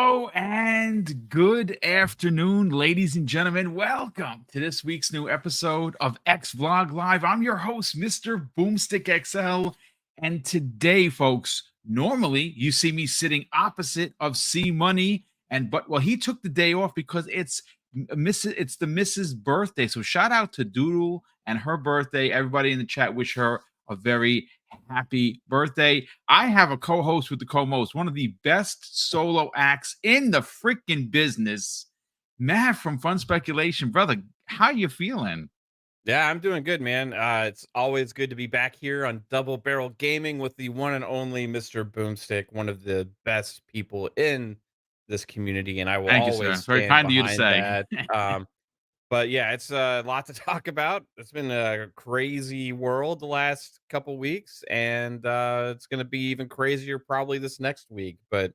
Hello and good afternoon, ladies and gentlemen. Welcome to this week's new episode of X Vlog Live. I'm your host, Mr. BoomStick XL. And today, folks, normally you see me sitting opposite of C Money. Well, he took the day off because it's the Mrs. birthday. So shout out to Doodle and her birthday. Everybody in the chat wish her a very happy birthday. I have a co-host with the co-most, one of the best solo acts in the freaking business. Matt from Fun Speculation. Brother, how you feeling? Yeah, I'm doing good, man. It's always good to be back here on Double Barrel Gaming with the one and only Mr. Boomstick, one of the best people in this community, and I will Thank you, sir. always It's very stand kind of you to behind say. that. But yeah, it's a lot to talk about. It's been a crazy world the last couple weeks, and it's going to be even crazier probably this next week. But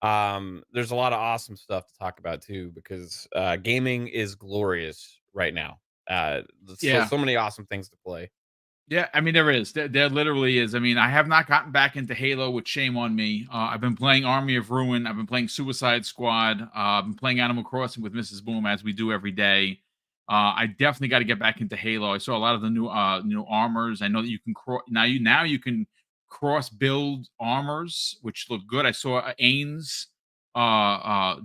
there's a lot of awesome stuff to talk about too, because gaming is glorious right now. So Yeah. so many awesome things to play. Yeah, I mean, there is. There literally is. I mean, I have not gotten back into Halo, with shame on me. I've been playing Army of Ruin. I've been playing Suicide Squad. I've been playing Animal Crossing with Mrs. Boom, as we do every day. I definitely got to get back into Halo. I saw a lot of the new armors. I know that you can now you can cross build armors, which look good. I saw Ains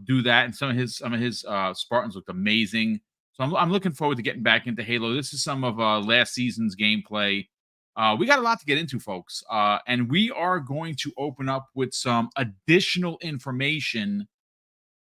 do that, and some of his Spartans looked amazing. So I'm looking forward to getting back into Halo. This is some of last season's gameplay. We got a lot to get into, folks, and we are going to open up with some additional information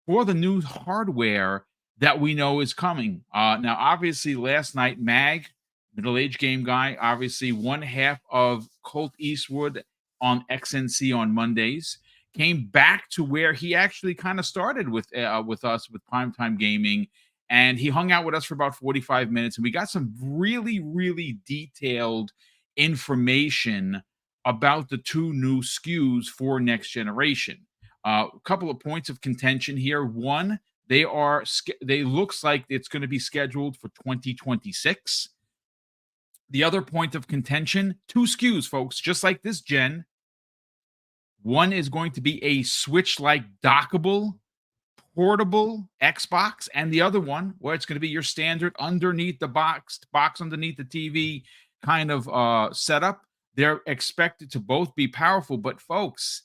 for the new hardware that we know is coming. Now, obviously, last night, middle-aged game guy, obviously one half of Colt Eastwood on XNC on Mondays, came back to where he actually kind of started with us with Primetime Gaming, and he hung out with us for about 45 minutes, and we got some really, really detailed information about the two new SKUs for next generation. A couple of points of contention here. One, they looks like it's going to be scheduled for 2026. The other point of contention, two SKUs, folks, just like this gen. One is going to be a Switch-like dockable portable Xbox, and the other one where it's going to be your standard underneath the box underneath the TV kind of setup. They're expected to both be powerful, but folks,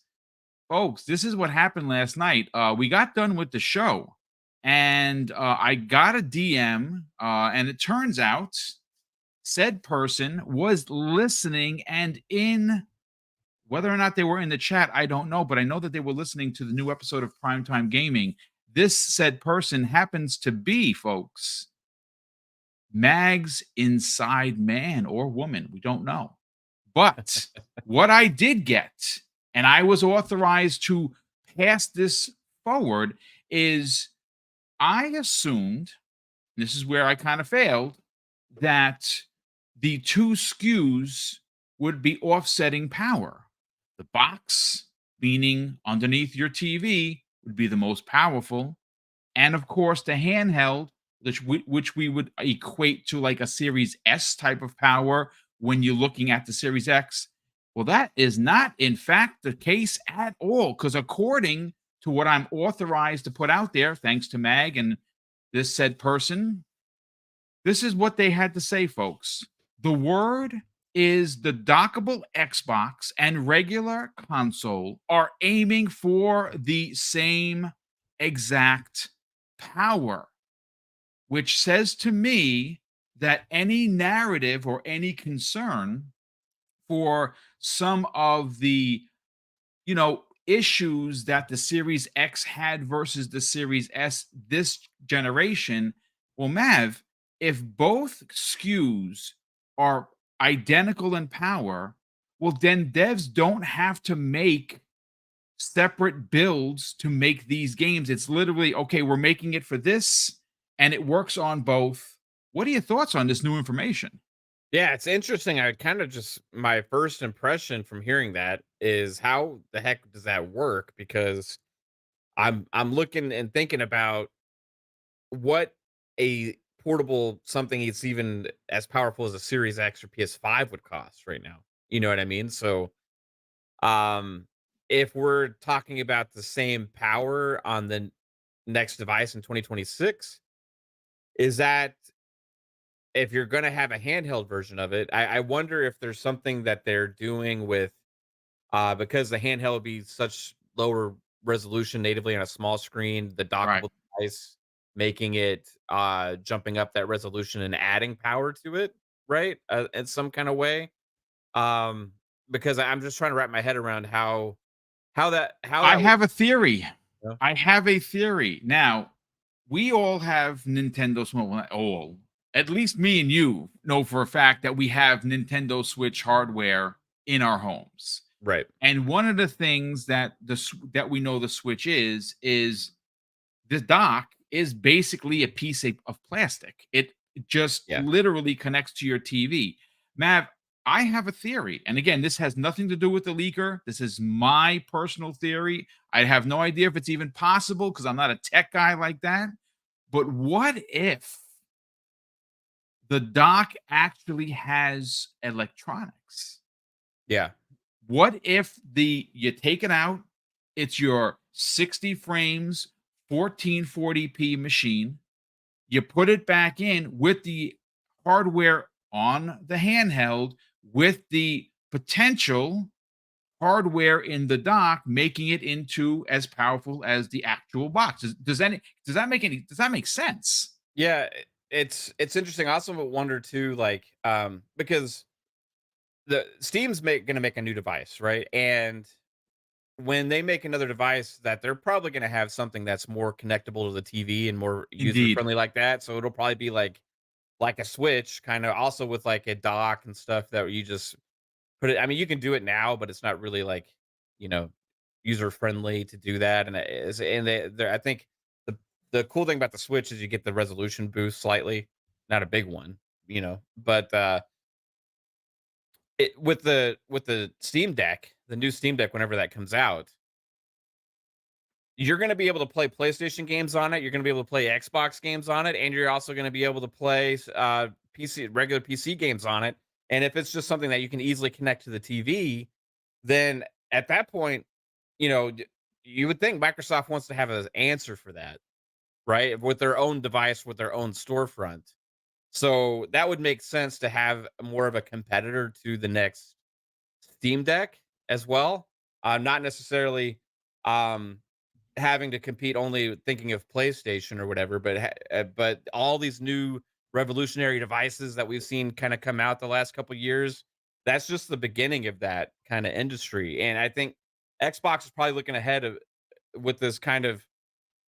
this is what happened last night. We got done with the show, and I got a DM, and it turns out said person was listening and in. Whether or not they were in the chat, I don't know, but I know that they were listening to the new episode of Primetime Gaming. This said person happens to be, folks, Mag's inside man or woman. We don't know. But what I did get, and I was authorized to pass this forward, is I assumed, this is where I kind of failed, that the two SKUs would be offsetting power. The box, meaning underneath your TV, would be the most powerful. And of course, the handheld, which we would equate to like a Series S type of power when you're looking at the Series X. Well, that is not, in fact, the case at all. Because according to what I'm authorized to put out there, thanks to Mag and this said person, this is what they had to say, folks. The word is the dockable Xbox and regular console are aiming for the same exact power, which says to me that any narrative or any concern for some of the, issues that the Series X had versus the Series S this generation. Well, Mav, if both SKUs are identical in power, well, then devs don't have to make separate builds to make these games. It's literally, okay, we're making it for this, and it works on both. What are your thoughts on this new information? Yeah, it's interesting. I kind of just my first impression from hearing that is how the heck does that work? Because I'm looking and thinking about what a portable something it's even as powerful as a Series X or PS5 would cost right now. You know what I mean? So, um, if we're talking about the same power on the next device in 2026, is that if you're gonna have a handheld version of it, I wonder if there's something that they're doing with because the handheld would be such lower resolution natively on a small screen, the Right. dockable device making it jumping up that resolution and adding power to it, right? In some kind of way. Um, because I'm just trying to wrap my head around how I that would have a theory. you know? I have a theory. Now, we all have Nintendo Switch. Well, not all. At least me and you know for a fact that we have Nintendo Switch hardware in our homes. Right. And one of the things that that we know the Switch is the dock is basically a piece of plastic. It just Yeah. literally connects to your TV. Mav, I have a theory. And again, this has nothing to do with the leaker. This is my personal theory. I have no idea if it's even possible because I'm not a tech guy like that. But what if the dock actually has electronics? Yeah. What if the you take it out, it's your 60 frames, 1440p machine, you put it back in with the hardware on the handheld with the potential hardware in the dock making it into as powerful as the actual box. Does that make sense? Yeah. It's interesting. I also wonder too, like, because the Steam's gonna make a new device, right? And when they make another device that they're probably gonna have something that's more connectable to the TV and more user Indeed. friendly like that. So it'll probably be like a Switch, kind of also with like a dock and stuff that you just put it. I mean, you can do it now, but it's not really like, you know, user friendly to do that. And it is, and I think the the cool thing about the Switch is you get the resolution boost slightly, not a big one, but with the Steam Deck, the new Steam Deck, whenever that comes out, you're gonna be able to play PlayStation games on it, you're gonna be able to play Xbox games on it, and you're also gonna be able to play, regular PC games on it, and if it's just something that you can easily connect to the TV, then at that point, you know, you would think Microsoft wants to have an answer for that, right? With their own device, with their own storefront. So, that would make sense to have more of a competitor to the next Steam Deck as well, not necessarily, um having to compete only thinking of PlayStation or whatever, but all these new revolutionary devices that we've seen kind of come out the last couple years, that's just the beginning of that kind of industry. And I think Xbox is probably looking ahead of with this kind of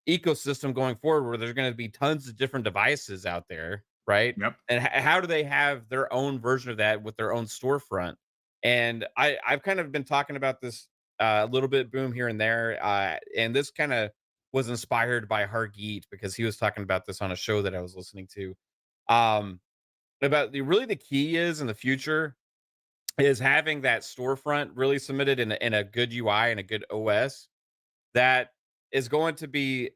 ecosystem going forward where there's going to be tons of different devices out there, right? Yep. And how do they have their own version of that with their own storefront? And I've kind of been talking about this a little bit, boom, here and there, and this kind of was inspired by Hargeet because he was talking about this on a show that I was listening to. Um, about the key is in the future is having that storefront really submitted in a good UI and a good OS that is going to be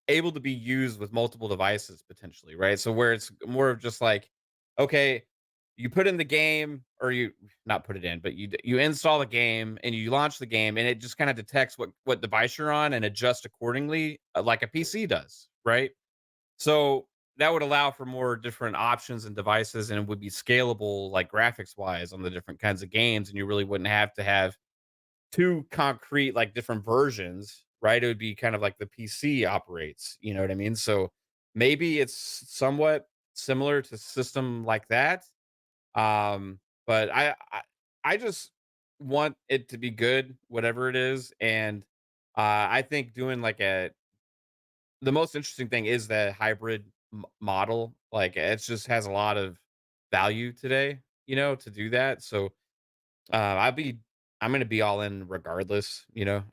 able to be used with multiple devices potentially, right? So where it's more of just like, okay, you put in the game or you not put it in, but you install the game and you launch the game and it just kind of detects what device you're on and adjusts accordingly, like a PC does, right? So that would allow for more different options and devices and it would be scalable like graphics wise on the different kinds of games and you really wouldn't have to have 2 concrete, like, different versions, right? It would be kind of like the PC operates, you know what I mean? So, maybe it's somewhat similar to system like that, but I just want it to be good, whatever it is, and, I think doing like a the most interesting thing is the hybrid model, like, it just has a lot of value today, to do that, so I'll be I'm gonna be all in regardless,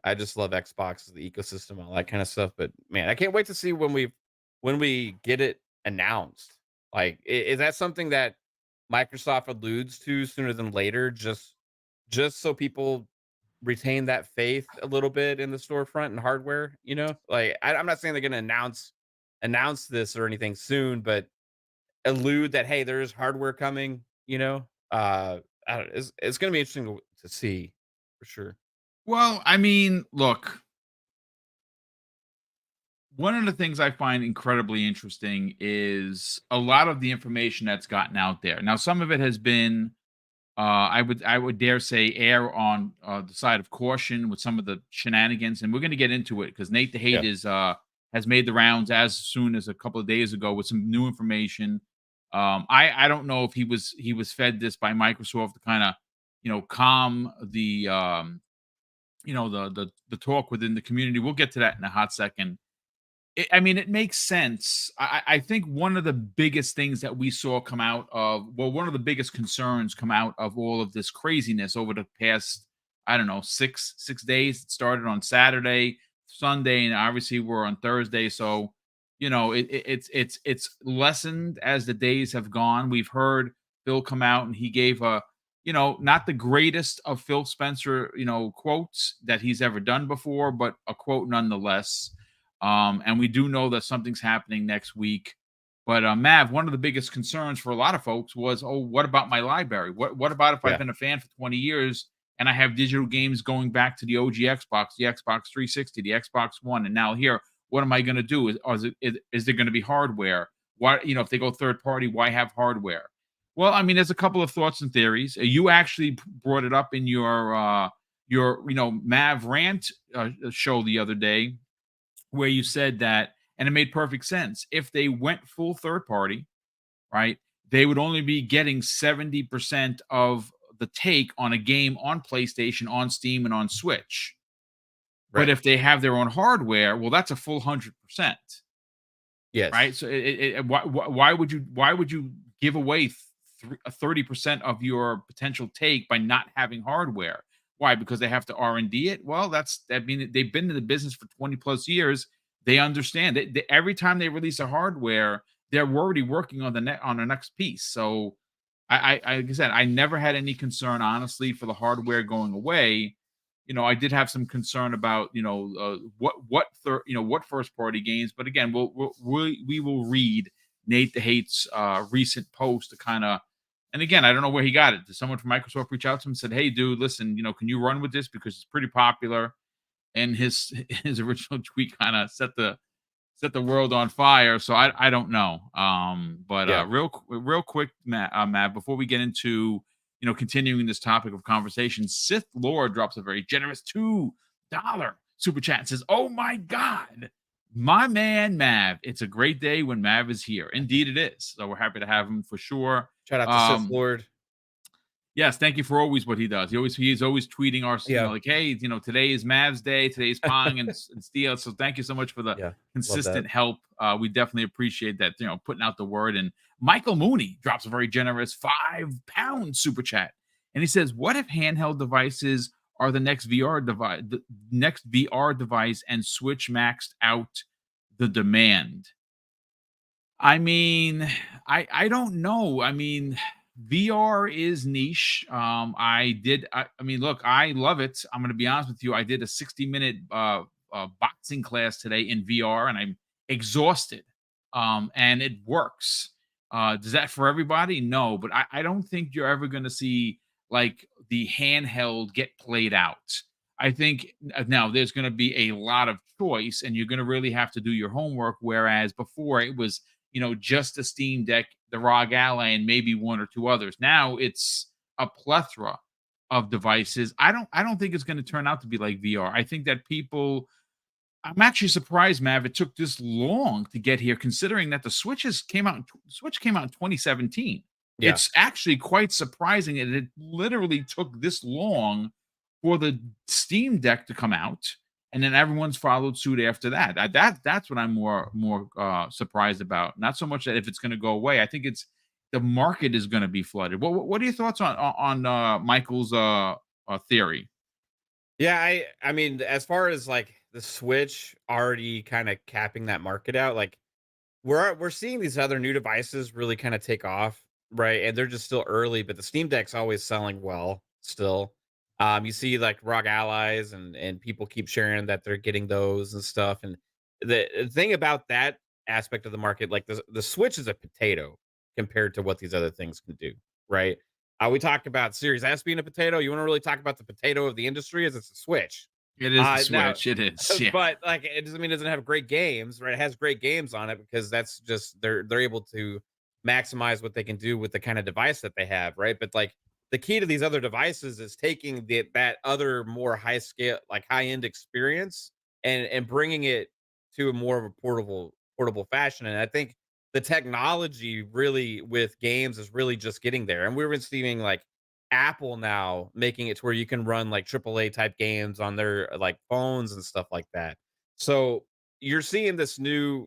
I just love Xbox, the ecosystem, all that kind of stuff. But man, I can't wait to see when we get it announced. Like, is that something that Microsoft alludes to sooner than later, just so people retain that faith a little bit in the storefront and hardware, Like I'm not saying they're gonna announce this or anything soon, but allude that hey, there's hardware coming, I don't it's gonna be interesting to see for sure. Well, I mean, look, one of the things I find incredibly interesting is a lot of the information that's gotten out there. Now, some of it has been, I would dare say, err on the side of caution with some of the shenanigans, and we're going to get into it because Nate the Hate Yeah. is has made the rounds as soon as a couple of days ago with some new information. I don't know if he was fed this by Microsoft to kind of calm the the talk within the community. We'll get to that in a hot second. I mean, it makes sense. I think one of the biggest things that we saw come out of, well, one of the biggest concerns come out of all of this craziness over the past, I don't know, six days. It started on Saturday, Sunday, and obviously we're on Thursday. So, it's lessened as the days have gone. We've heard Phil come out and he gave a, not the greatest of Phil Spencer, quotes that he's ever done before, but a quote nonetheless. And we do know that something's happening next week. But Mav, one of the biggest concerns for a lot of folks was, oh, what about my library? What about if I've Yeah. been a fan for 20 years and I have digital games going back to the OG Xbox, the Xbox 360, the Xbox One, and now here, what am I going to do? Is there going to be hardware? Why, if they go third party, why have hardware? Well, I mean, there's a couple of thoughts and theories. You actually brought it up in your Mav rant show the other day where you said that, and it made perfect sense. If they went full third party, right, they would only be getting 70% of the take on a game on PlayStation, on Steam, and on Switch. But Right. if they have their own hardware, well, that's a full 100%, right? Yes. So, why would you give away 30% of your potential take by not having hardware? Why? Because they have to R&D it. Well, I mean, they've been in the business for 20 plus years. They understand that every time they release a hardware, they're already working on the next piece. So, like I said, I never had any concern, honestly, for the hardware going away. I did have some concern about what first party games, but again, we will read Nate the Hate's recent post to kind of, and again, I don't know where he got it. Did someone from Microsoft reach out to him and said, "Hey, dude, listen, can you run with this because it's pretty popular?" And his his original tweet kind of set the world on fire. So I don't know. But Yeah. real quick, Matt, before we get into continuing this topic of conversation, Sith Lord drops a very generous $2 super chat and says, "Oh my God, my man Mav, it's a great day when Mav is here. Indeed, it is. So we're happy to have him for sure." Shout out to Sith Um, Lord. Yes, thank you for always what he does. He's always tweeting our, Yeah. like, hey, today is Mavs Day, today's Pong and Steel. So thank you so much for the Yeah. Love that. consistent help. We definitely appreciate that, putting out the word. And Michael Mooney drops a very generous £5 super chat. And he says, what if handheld devices are the next VR device and Switch maxed out the demand? I mean, I don't know. I mean, VR is niche. I mean, look, I love it. I'm gonna be honest with you. I did a 60-minute boxing class today in VR and I'm exhausted. And it works. Does that for everybody? No, but I don't think you're ever gonna see like the handheld get played out. I think now there's going to be a lot of choice and you're going to really have to do your homework. Whereas before it was just the Steam Deck, the ROG Ally, and maybe one or two others. Now it's a plethora of devices. I don't think it's going to turn out to be like VR. I think that I'm actually surprised, Mav, it took this long to get here, considering that the Switch came out in 2017. Yeah. It's actually quite surprising that it literally took this long for the Steam Deck to come out, and then everyone's followed suit after that. That's what I'm more surprised about. Not so much that if it's going to go away. I think it's the market is going to be flooded. What are your thoughts on Michael's theory? Yeah, I mean, as far as like the Switch already kind of capping that market out, like we're seeing these other new devices really kind of take off, right? And they're just still early, but the Steam Deck's always selling well still. You see like ROG Allies and people keep sharing that they're getting those and stuff. And the thing about that aspect of the market, like the Switch is a potato compared to what these other things can do, right? We talk about Series S being a potato. You want to really talk about the potato of the industry? Is it's a Switch. It is the Now, Switch. It is. Yeah. but like it doesn't mean it doesn't have great games, right? It has great games on it because that's just they're able to maximize what they can do with the kind of device that they have, right? But like the key to these other devices is taking that other more high scale, like high end experience and bringing it to a more of a portable fashion. And I think the technology really with games is really just getting there. And we're seeing like Apple now making it to where you can run like AAA type games on their like phones and stuff like that. So you're seeing this new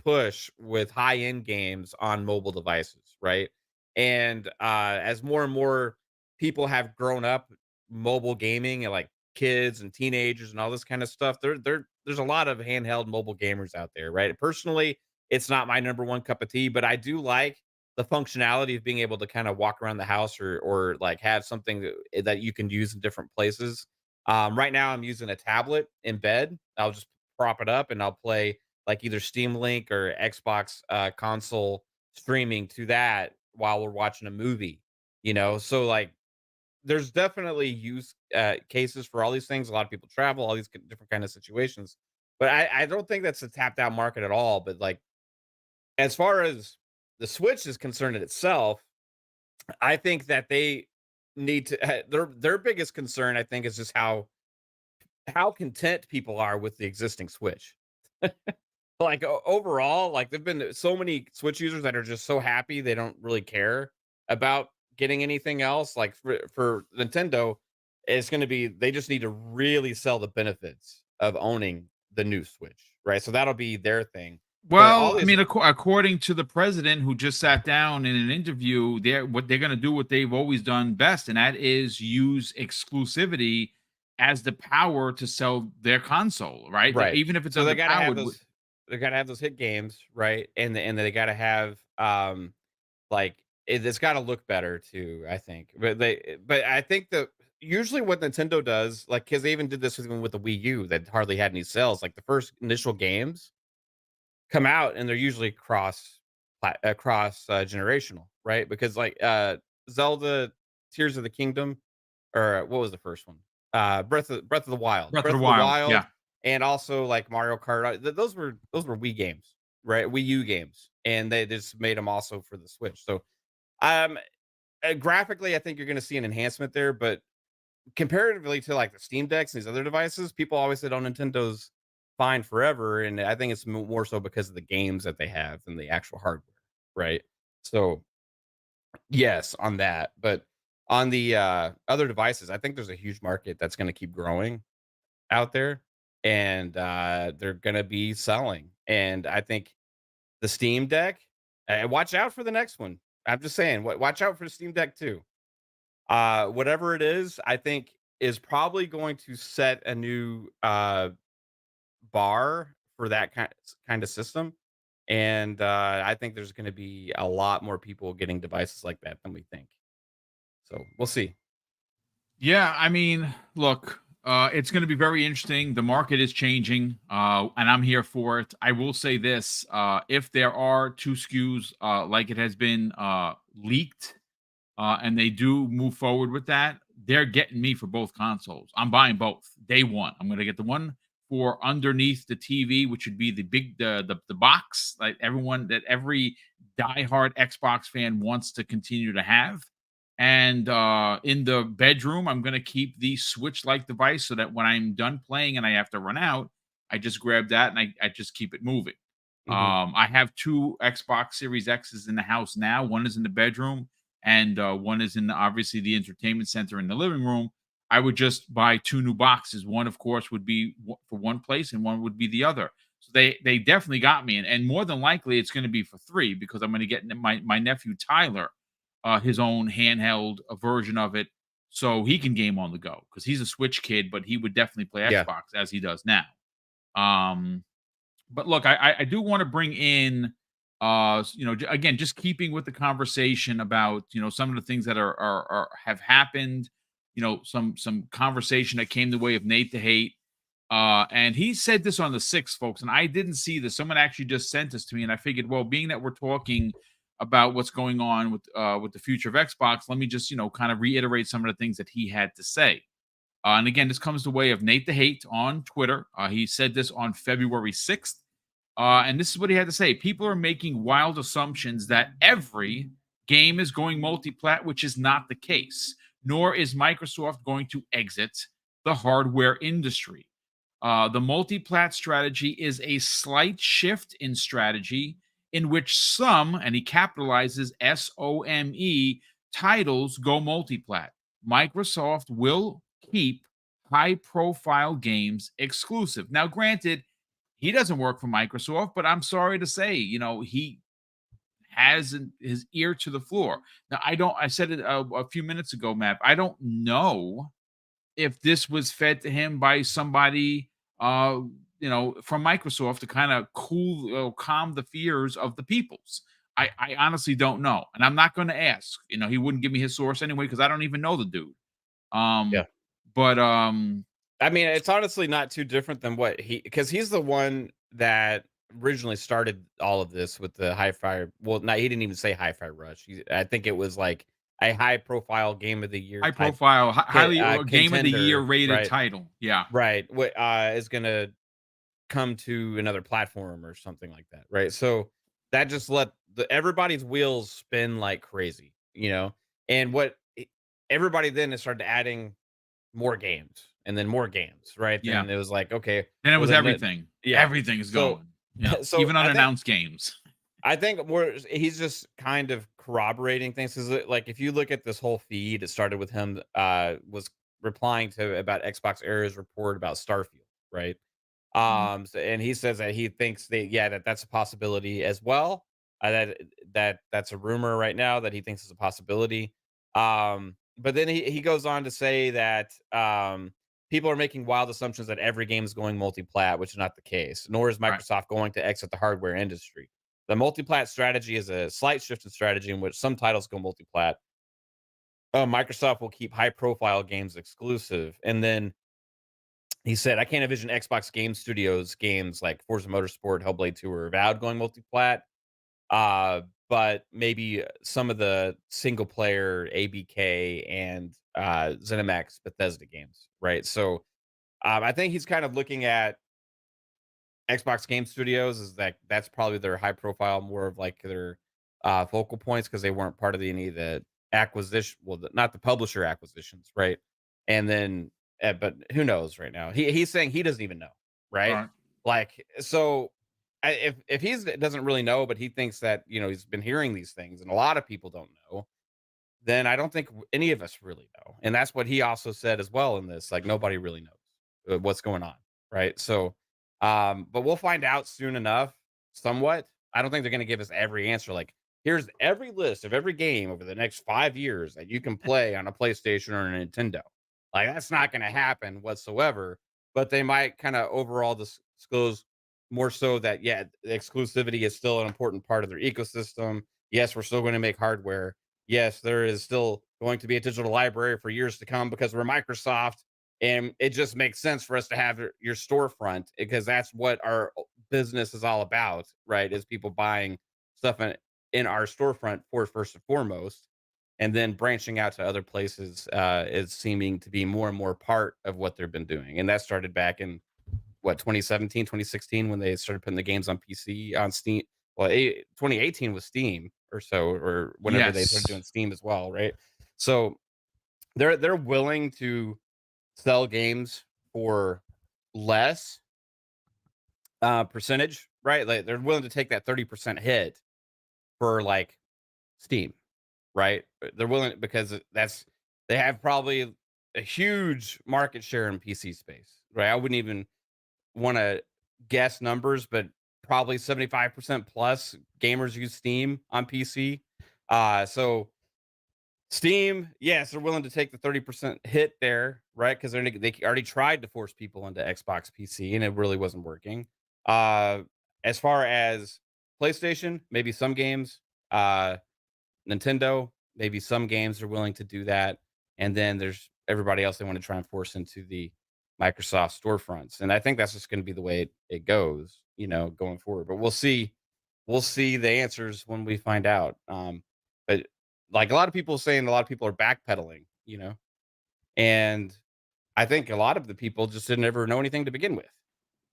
push with high end games on mobile devices, right? And as more and more people have grown up mobile gaming and like kids and teenagers and all this kind of stuff, there's a lot of handheld mobile gamers out there, right? Personally, it's not my number one cup of tea, but I do like the functionality of being able to kind of walk around the house or like have something that you can use in different places. Right now, I'm using a tablet in bed. I'll just prop it up and I'll play like either Steam Link or Xbox console streaming to that while we're watching a movie. So like there's definitely use cases for all these things. A lot of people travel, all these different kind of situations, but I don't think that's a tapped out market at all. But like as far as the Switch is concerned in itself, I think that they need to their biggest concern, I think, is just how content people are with the existing Switch. Like overall, like there've been so many Switch users that are just so happy they don't really care about getting anything else. Like for Nintendo, it's going to be they just need to really sell the benefits of owning the new Switch, right? So that'll be their thing. But all Well, I these, mean, according to the president who just sat down in an interview, they're going to do what they've always done best, and that is use exclusivity as the power to sell their console, right? right? Even if it's So they got to have underpowered. those. They got to have those hit games, right? And they got to have like, it's gotta look better too, I think. But I think that usually what Nintendo does, like, because they even did this even with the Wii U that hardly had any sales, like, the first initial games come out and they're usually generational, right? Because, like, Zelda Tears of the Kingdom or what was the first one? Breath of the Wild. Breath of Breath the of the Wild, Wild yeah. and also, like, Mario Kart, those were Wii games, right? Wii U games, and they just made them also for the Switch, so, um graphically, I think you're gonna see an enhancement there, but comparatively to, like, the Steam Decks and these other devices, people always said, "Oh, Nintendo's fine forever," and I think it's more so because of the games that they have than the actual hardware, right? So, yes, on that, but on the, other devices, I think there's a huge market that's gonna keep growing out there, and, they're gonna be selling, and I think the Steam Deck, watch out for the next one. I'm just saying, watch out for the Steam Deck too. Whatever it is, I think is probably going to set a new bar for that kind of system. And I think there's going to be a lot more people getting devices like that than we think. So we'll see. Yeah, I mean, look, it's going to be very interesting. The market is changing, and I'm here for it. I will say this: if there are two SKUs, like it has been leaked, and they do move forward with that, they're getting me for both consoles. I'm buying both day one. I'm going to get the one for underneath the TV, which would be the big the box like every diehard Xbox fan wants to continue to have. And in the bedroom, I'm going to keep the Switch-like device so that when I'm done playing and I have to run out, I just grab that and I just keep it moving. Hmm. I have two Xbox Series X's in the house now. One is in the bedroom, and one is in obviously the entertainment center in the living room. I would just buy two new boxes. One, of course, would be for one place, and one would be the other. So they definitely got me, and more than likely, it's going to be for three because I'm going to get my nephew Tyler his own handheld version of it, so he can game on the go because he's a Switch kid, but he would definitely play Yeah. Xbox as he does now. Um, but look, I do want to bring in again, just keeping with the conversation about some of the things that are have happened, some conversation that came the way of Nate the Hate. And he said this on the 6th, folks, and I didn't see this. Someone actually just sent this to me, and I figured, well, being that we're talking about what's going on with the future of Xbox, let me just kind of reiterate some of the things that he had to say. And again, this comes the way of Nate the Hate on Twitter. He said this on February 6th. And this is what he had to say. People are making wild assumptions that every game is going multi-plat, which is not the case, nor is Microsoft going to exit the hardware industry. The multi-plat strategy is a slight shift in strategy in which some, and he capitalizes SOME, titles go multi-plat. Microsoft will keep high profile games exclusive. Now, granted, he doesn't work for Microsoft, but I'm sorry to say, he has his ear to the floor. Now, I said it a few minutes ago, Matt. I don't know if this was fed to him by somebody, uh, from Microsoft to kind of calm the fears of the peoples. I honestly don't know. And I'm not going to ask. He wouldn't give me his source anyway because I don't even know the dude. Yeah. Um, but I mean, it's honestly not too different than what because he's the one that originally started all of this with the hi-fi. Well, no, he didn't even say hi-fi rush. I think it was like a high-profile game of the year high type profile, highly game of the year contender, rated right? title. Yeah. Right. What is gonna come to another platform or something like that, right? So that just let everybody's wheels spin like crazy, you know. And everybody then has started adding more games and then more games, right? Yeah. Then it was like, okay, Then it well was then, everything. yeah. Everything is So, going. Yeah. so Even unannounced games. I think more he's just kind of corroborating things because like if you look at this whole feed, it started with him was replying to about Xbox Errors report about Starfield, right? Mhm. And he says that he thinks that that's a possibility as well. That's a rumor right now that he thinks is a possibility. But then he goes on to say that people are making wild assumptions that every game is going multi-plat, which is not the case. Nor is Right. Microsoft going to exit the hardware industry. The multi-plat strategy is a slight shift in strategy in which some titles go multi-plat. Microsoft will keep high-profile games exclusive, and then he said, "I can't envision Xbox Game Studios games like Forza Motorsport, Hellblade 2, or Avowed going multi-plat. But maybe some of the single player ABK and ZeniMax Bethesda games, right?" So I think he's kind of looking at Xbox Game Studios is that that's probably their high profile, more of like their focal points because they weren't part of any of the acquisition, well, not the publisher acquisitions, right? And then, but who knows right now? He's saying he doesn't even know, right? Right. Like, so if he's doesn't really know, but he thinks that he's been hearing these things, and a lot of people don't know, then I don't think any of us really know. And that's what he also said as well in this. Like nobody really knows what's going on, right? So, but we'll find out soon enough. Somewhat. I don't think they're going to give us every answer. Like here's every list of every game over the next 5 years that you can play on a PlayStation or a Nintendo. Like that's not going to happen whatsoever. But they might kind of overall disclose more so that the exclusivity is still an important part of their ecosystem. Yes, we're still going to make hardware. Yes, there is still going to be a digital library for years to come because we're Microsoft, and it just makes sense for us to have your storefront because that's what our business is all about, right? Is people buying stuff in our storefront for first and foremost, and then branching out to other places is seeming to be more and more part of what they've been doing. And that started back in what 2017, 2016 when they started putting the games on PC on Steam. Well, 2018 was Steam or so, or whenever they started Yes. doing Steam as well, right? So they're willing to sell games for less percentage, right? Like they're willing to take that 30% hit for like Steam, right? They're willing because they have probably a huge market share in PC space, right? I wouldn't even want to guess numbers, but probably 75% plus gamers use Steam on PC. So Steam, yes, they're willing to take the 30% hit there, right? Because they already tried to force people into Xbox PC and it really wasn't working. Uh, as far as PlayStation, maybe some games, Nintendo, maybe some games are willing to do that. And then there's everybody else they want to try and force into the Microsoft storefronts. And I think that's just going to be the way it goes, going forward. But we'll see we'll see the answers when we find out. But like a lot of people saying, a lot of people are backpedaling, and I think a lot of the people just didn't ever know anything to begin with.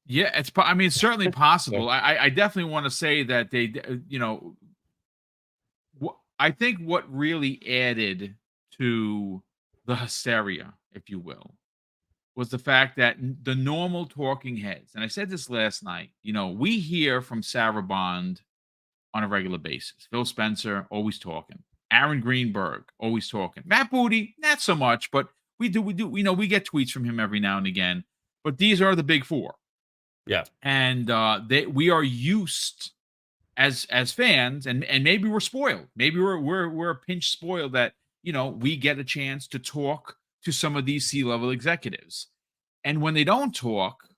Yeah, I mean, it's certainly So possible. I definitely want to say that I think what really added to the hysteria, if you will, was the fact that the normal talking heads, and I said this last night, we hear from Sarah Bond on a regular basis. Phil Spencer, always talking. Aaron Greenberg, always talking. Matt Booty, not so much, but we get tweets from him every now and again. But these are the big four. yeah, And we are used as fans, and maybe we're spoiled. Maybe we're a pinch spoiled that we get a chance to talk to some of these C-level executives. And when they don't talk,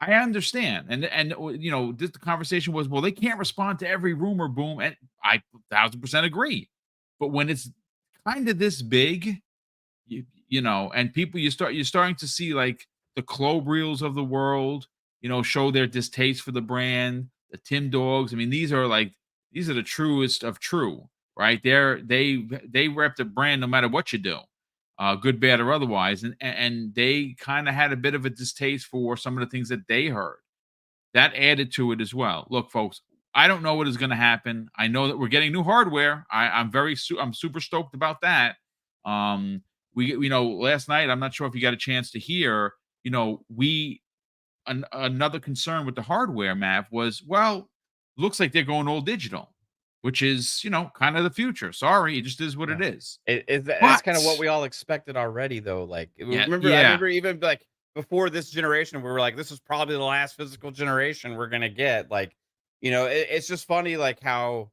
I understand. And the conversation was, well, they can't respond to every rumor boom, and I 1000% agree. But when it's kind of this big, and people you're starting to see like the Clobriels of the world, show their distaste for the brand, the Tim Dogs. I mean, these are the truest of true, right? They rep the brand no matter what you do, good, bad, or otherwise, and they kind of had a bit of a distaste for some of the things that they heard. That added to it as well. Look, folks, I don't know what is going to happen. I know that we're getting new hardware. I'm super stoked about that. Um, last night, I'm not sure if you got a chance to hear, another concern with the hardware, Mav, was, well, looks like they're going all digital, which is, kind of the future. Sorry, it just is what yeah. it is. That's kind of what But we all expected already, though. Like, yeah, I yeah, remember even like before this generation, we were like, this is probably the last physical generation we're gonna get. Like, it's just funny, like how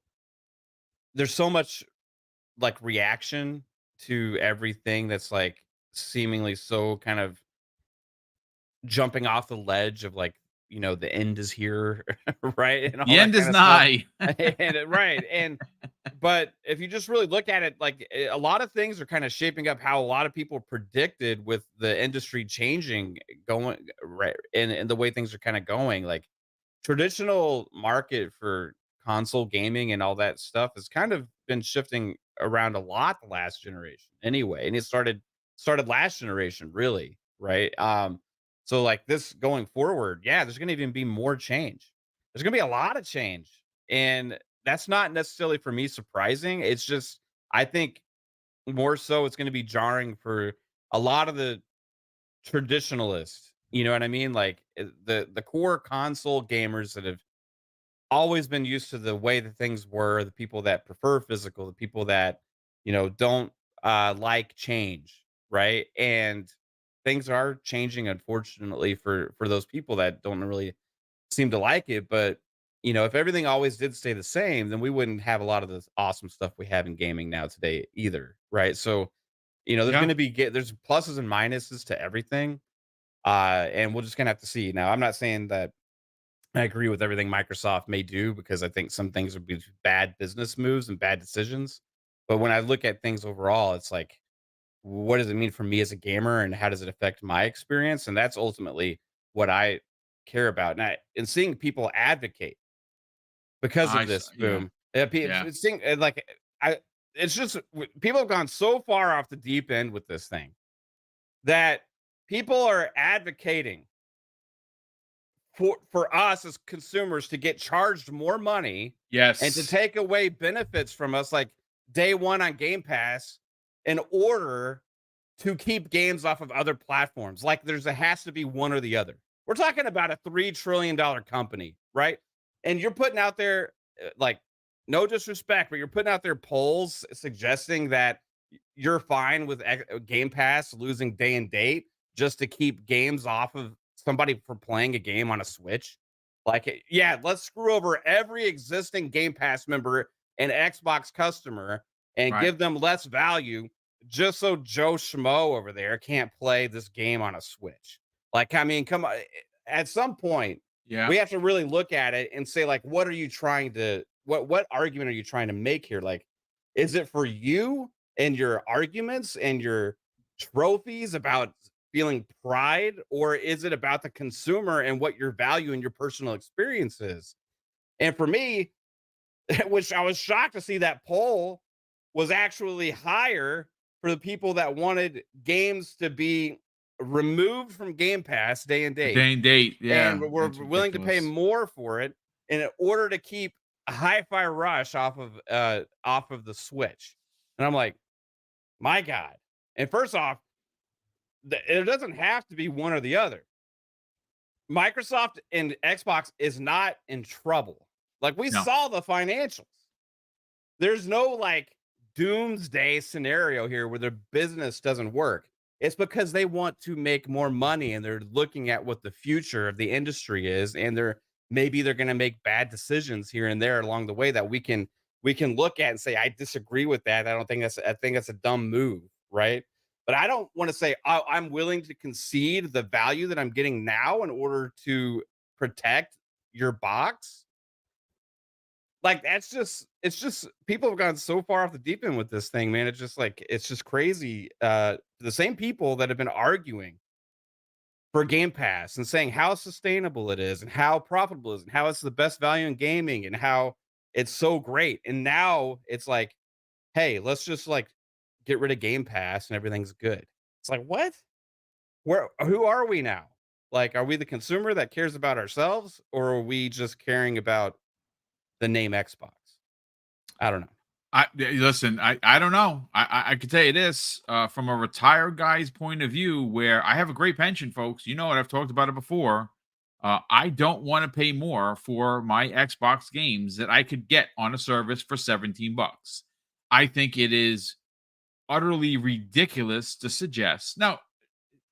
there's so much like reaction to everything that's like seemingly so kind of jumping off the ledge of like, the end is here, right? And all the that end is kind of stuff. nigh. Right. But if you just really look at it, like a lot of things are kind of shaping up how a lot of people predicted with the industry changing, going right, and the way things are kind of going. Like traditional market for console gaming and all that stuff has kind of been shifting around a lot the last generation anyway, and it started last generation really, right? So like this going forward, yeah, there's going to even be more change. There's going to be a lot of change, and that's not necessarily for me surprising. It's just I think more so it's going to be jarring for a lot of the traditionalists, you know what I mean? Like the core console gamers that have always been used to the way that things were, the people that prefer physical, the people that, don't like change, right? And things are changing unfortunately for those people that don't really seem to like it, but if everything always did stay the same, then we wouldn't have a lot of this awesome stuff we have in gaming now today either, right? So, there's Yeah, going to be there's pluses and minuses to everything. And we're just going to have to see. Now, I'm not saying that I agree with everything Microsoft may do because I think some things would be bad business moves and bad decisions. But when I look at things overall, it's like, what does it mean for me as a gamer and how does it affect my experience? And that's ultimately what I care about. And seeing people advocate because of this yeah, boom. yeah, Like I, it's just people have gone so far off the deep end with this thing that people are advocating for us as consumers to get charged more money and to yes, take away benefits from us like day one on Game Pass in order to keep games off of other platforms. Like there has to be one or the other. We're talking about a $3 trillion company, right? And you're putting out there like no disrespect, but you're putting out there polls suggesting that you're fine with Game Pass losing day and date just to keep games off of somebody for playing a game on a Switch. Like, yeah, let's screw over every existing Game Pass member and Xbox customer and right, give them less value just so Joe Schmo over there can't play this game on a Switch. Like, I mean, come on. At some point, yeah, we have to really look at it and say, like, what are you trying to what argument are you trying to make here? Like, is it for you and your arguments and your trophies about feeling pride, or is it about the consumer and what your value and your personal experience is? And for me, which I was shocked to see that poll was actually higher for the people that wanted games to be removed from Game Pass day and date Day and date, and yeah, were it's willing to pay ridiculous. more for it in order to keep a Hi-Fi Rush off of the Switch. And I'm like, my God. And first off, it doesn't have to be one or the other. Microsoft and Xbox is not in trouble. Like we No, saw the financials. There's no like doomsday scenario here where their business doesn't work. It's because they want to make more money and they're looking at what the future of the industry is, and they're going to make bad decisions here and there along the way that we can look at and say I disagree with that. I think that's a dumb move, right? But I don't want to say, oh, I'm willing to concede the value that I'm getting now in order to protect your box. Like, it's just people have gone so far off the deep end with this thing, man. It's just like it's just crazy. The same people that have been arguing for Game Pass and saying how sustainable it is and how profitable it is and how it's the best value in gaming and how it's so great. And now it's like, hey, let's just like get rid of Game Pass and everything's good. It's like, what? Who are we now? Like, are we the consumer that cares about ourselves, or are we just caring about the name Xbox? I don't know. listen, I don't know. I could tell you this from a retired guy's point of view, where I have a great pension, folks. You know it. I've talked about it before. I don't want to pay more for my Xbox games that I could get on a service for 17 bucks. I think it is utterly ridiculous to suggest. Now,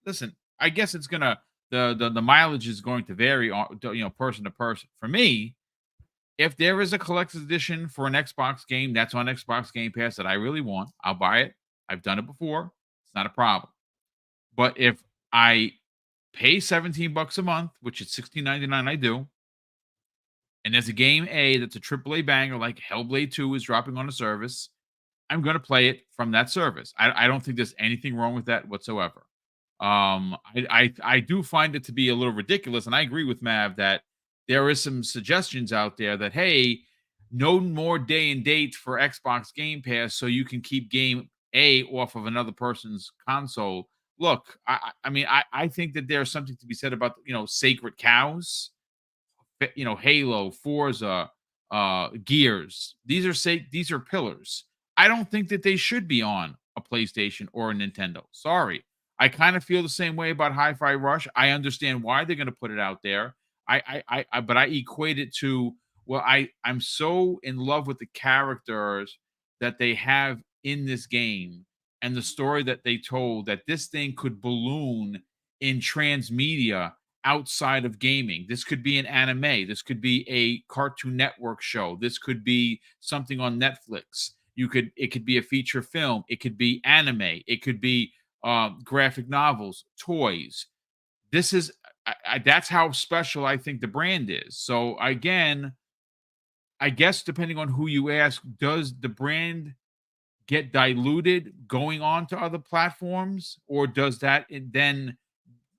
listen, I guess it's gonna the mileage is going to vary on person to person. For me, if there is a collector's edition for an Xbox game that's on Xbox Game Pass that I really want, I'll buy it. I've done it before. It's not a problem. But if I pay 17 bucks a month, which is 16.99, I do, and there's a game A that's a triple A banger like Hellblade 2 is dropping on a service, I'm going to play it from that service. I don't think there's anything wrong with that whatsoever. I do find it to be a little ridiculous, and I agree with Mav that there is some suggestions out there that hey, no more day and date for Xbox Game Pass, so you can keep game A off of another person's console. Look, I think that there's something to be said about sacred cows, Halo, Forza, Gears. These are pillars. I don't think that they should be on a PlayStation or a Nintendo. Sorry. I kind of feel the same way about Hi-Fi Rush. I understand why they're going to put it out there. But I equate it to well, I'm so in love with the characters that they have in this game and the story that they told that this thing could balloon in transmedia outside of gaming. This could be an anime. This could be a Cartoon Network show. This could be something on Netflix. It could be a feature film. It could be anime. It could be graphic novels, toys. This is that's how special I think the brand is. So again, I guess depending on who you ask, does the brand get diluted going on to other platforms, or does that then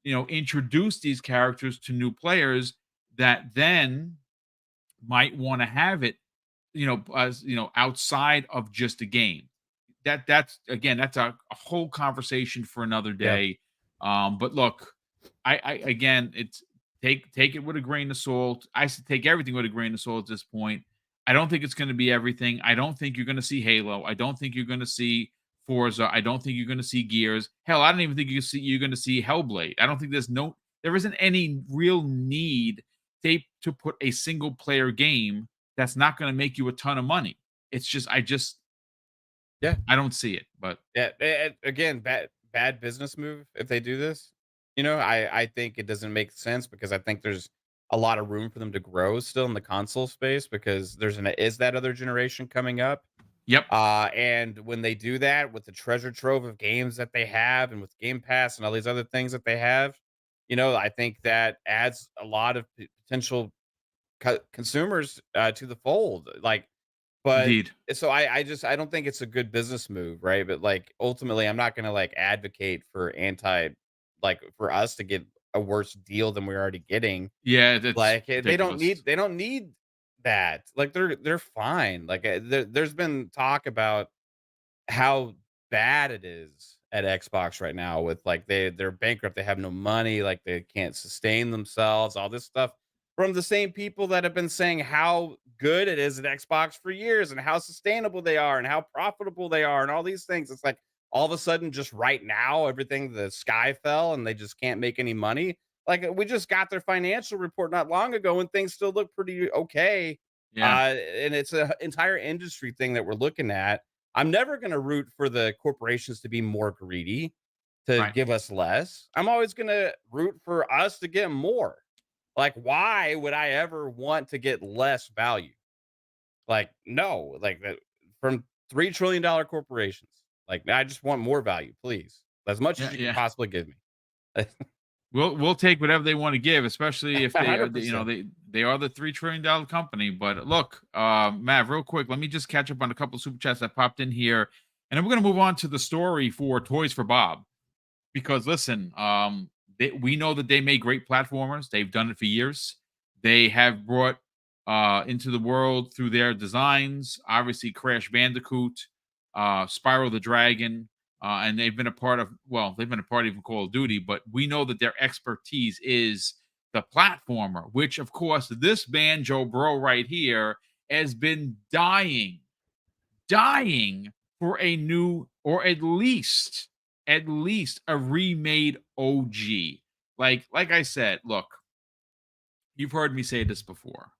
introduce these characters to new players that then might want to have it, as outside of just a game. That's again, that's a whole conversation for another Yeah. day. But look, I again, it's take it with a grain of salt. I should take everything with a grain of salt at this point. I don't think it's going to be everything. I don't think you're going to see Halo. I don't think you're going to see Forza. I don't think you're going to see Gears. Hell, I don't even think you're going to see Hellblade. I don't think there isn't any real need to put a single player game that's not going to make you a ton of money. It's just Yeah. I don't see it, but Yeah, again, bad business move if they do this. I think it doesn't make sense because I think there's a lot of room for them to grow still in the console space because is that other generation coming up. yep, And when they do that with the treasure trove of games that they have and with Game Pass and all these other things that they have, I think that adds a lot of potential consumers to the fold. But indeed. so I don't think it's a good business move, right? But like ultimately, I'm not gonna like advocate for for us to get a worse deal than we're already getting. Yeah, that's They don't ridiculous. need that. Like, they're fine. Like, there's been talk about how bad it is at Xbox right now with, like, they're bankrupt, they have no money, like, they can't sustain themselves, all this stuff from the same people that have been saying how good it is at Xbox for years and how sustainable they are and how profitable they are and all these things. It's like all of a sudden, just right now, everything the sky fell and they just can't make any money. Like, we just got their financial report not long ago and things still look pretty okay. Yeah, And it's an entire industry thing that we're looking at. I'm never going to root for the corporations to be more greedy, to right. give us less. I'm always going to root for us to get more. Like, why would I ever want to get less value? Like, no, like that from $3 trillion corporations. Like, I just want more value, please, as much as Yeah, you can yeah. possibly give me. We'll take whatever they want to give, especially if they are, you know, 100%. they are the $3 trillion company. But look, Mav, real quick, let me just catch up on a couple super chats that popped in here, and then we're gonna move on to the story for Toys for Bob. Because listen, we know that they make great platformers. They've done it for years. They have brought into the world through their designs, obviously Crash Bandicoot, Spiral the Dragon, and they've been a part of. Well, they've been a part of even Call of Duty, but we know that their expertise is the platformer, which of course this Banjo bro right here has been dying for a new or at least a remade OG. Like I said, look, you've heard me say this before.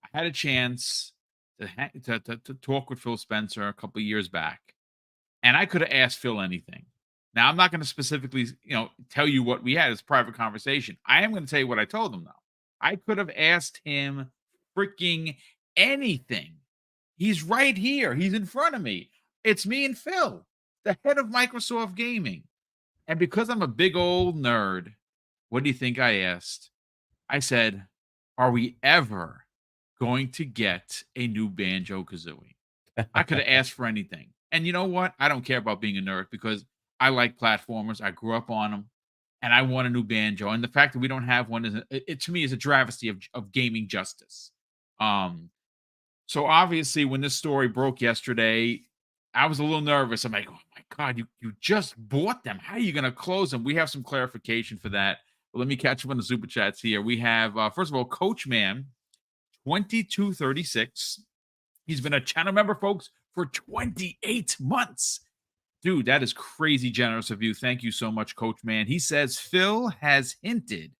I had a chance to talk with Phil Spencer a couple of years back, and I could have asked Phil anything. Now I'm not going to specifically, tell you what we had as private conversation. I am going to tell you what I told him though. I could have asked him freaking anything. He's right here. He's in front of me. It's me and Phil, the head of Microsoft Gaming. And because I'm a big old nerd, what do you think I asked? I said, "Are we ever going to get a new Banjo Kazooie?" I could have asked for anything. And you know what? I don't care about being a nerd because I like platformers. I grew up on them and I want a new Banjo. And the fact that we don't have one it to me is a travesty of gaming justice. Um, so obviously, when this story broke yesterday, I was a little nervous. I'm like, "Oh my god, you just bought them. How are you going to close them?" We have some clarification for that. But let me catch up on the super chats here. We have first of all, Coach Man 2236. He's been a channel member, folks, for 28 months. Dude, that is crazy generous of you. Thank you so much, Coach Man. He says Phil has hinted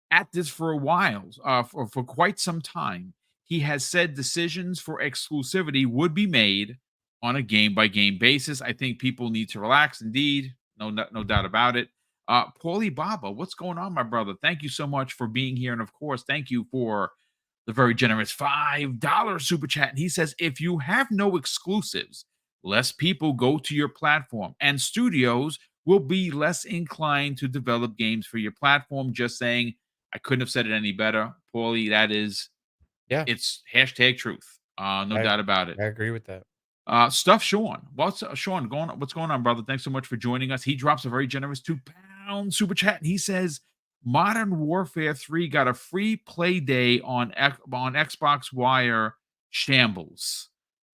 at this for a while, for quite some time. He has said decisions for exclusivity would be made on a game by game basis. I think people need to relax. Indeed, no doubt about it. Paulie Baba, what's going on, my brother? Thank you so much for being here, and of course, thank you for the very generous $5 super chat. And he says, if you have no exclusives, less people go to your platform, and studios will be less inclined to develop games for your platform. Just saying, I couldn't have said it any better, Paulie. Yeah, It's hashtag truth. No I doubt about it. I agree with that. Stuff Sean. What's Sean going on? What's going on, brother? Thanks so much for joining us. He drops a very generous £2 super chat. And he says, Modern Warfare 3 got a free play day on Xbox Wire shambles.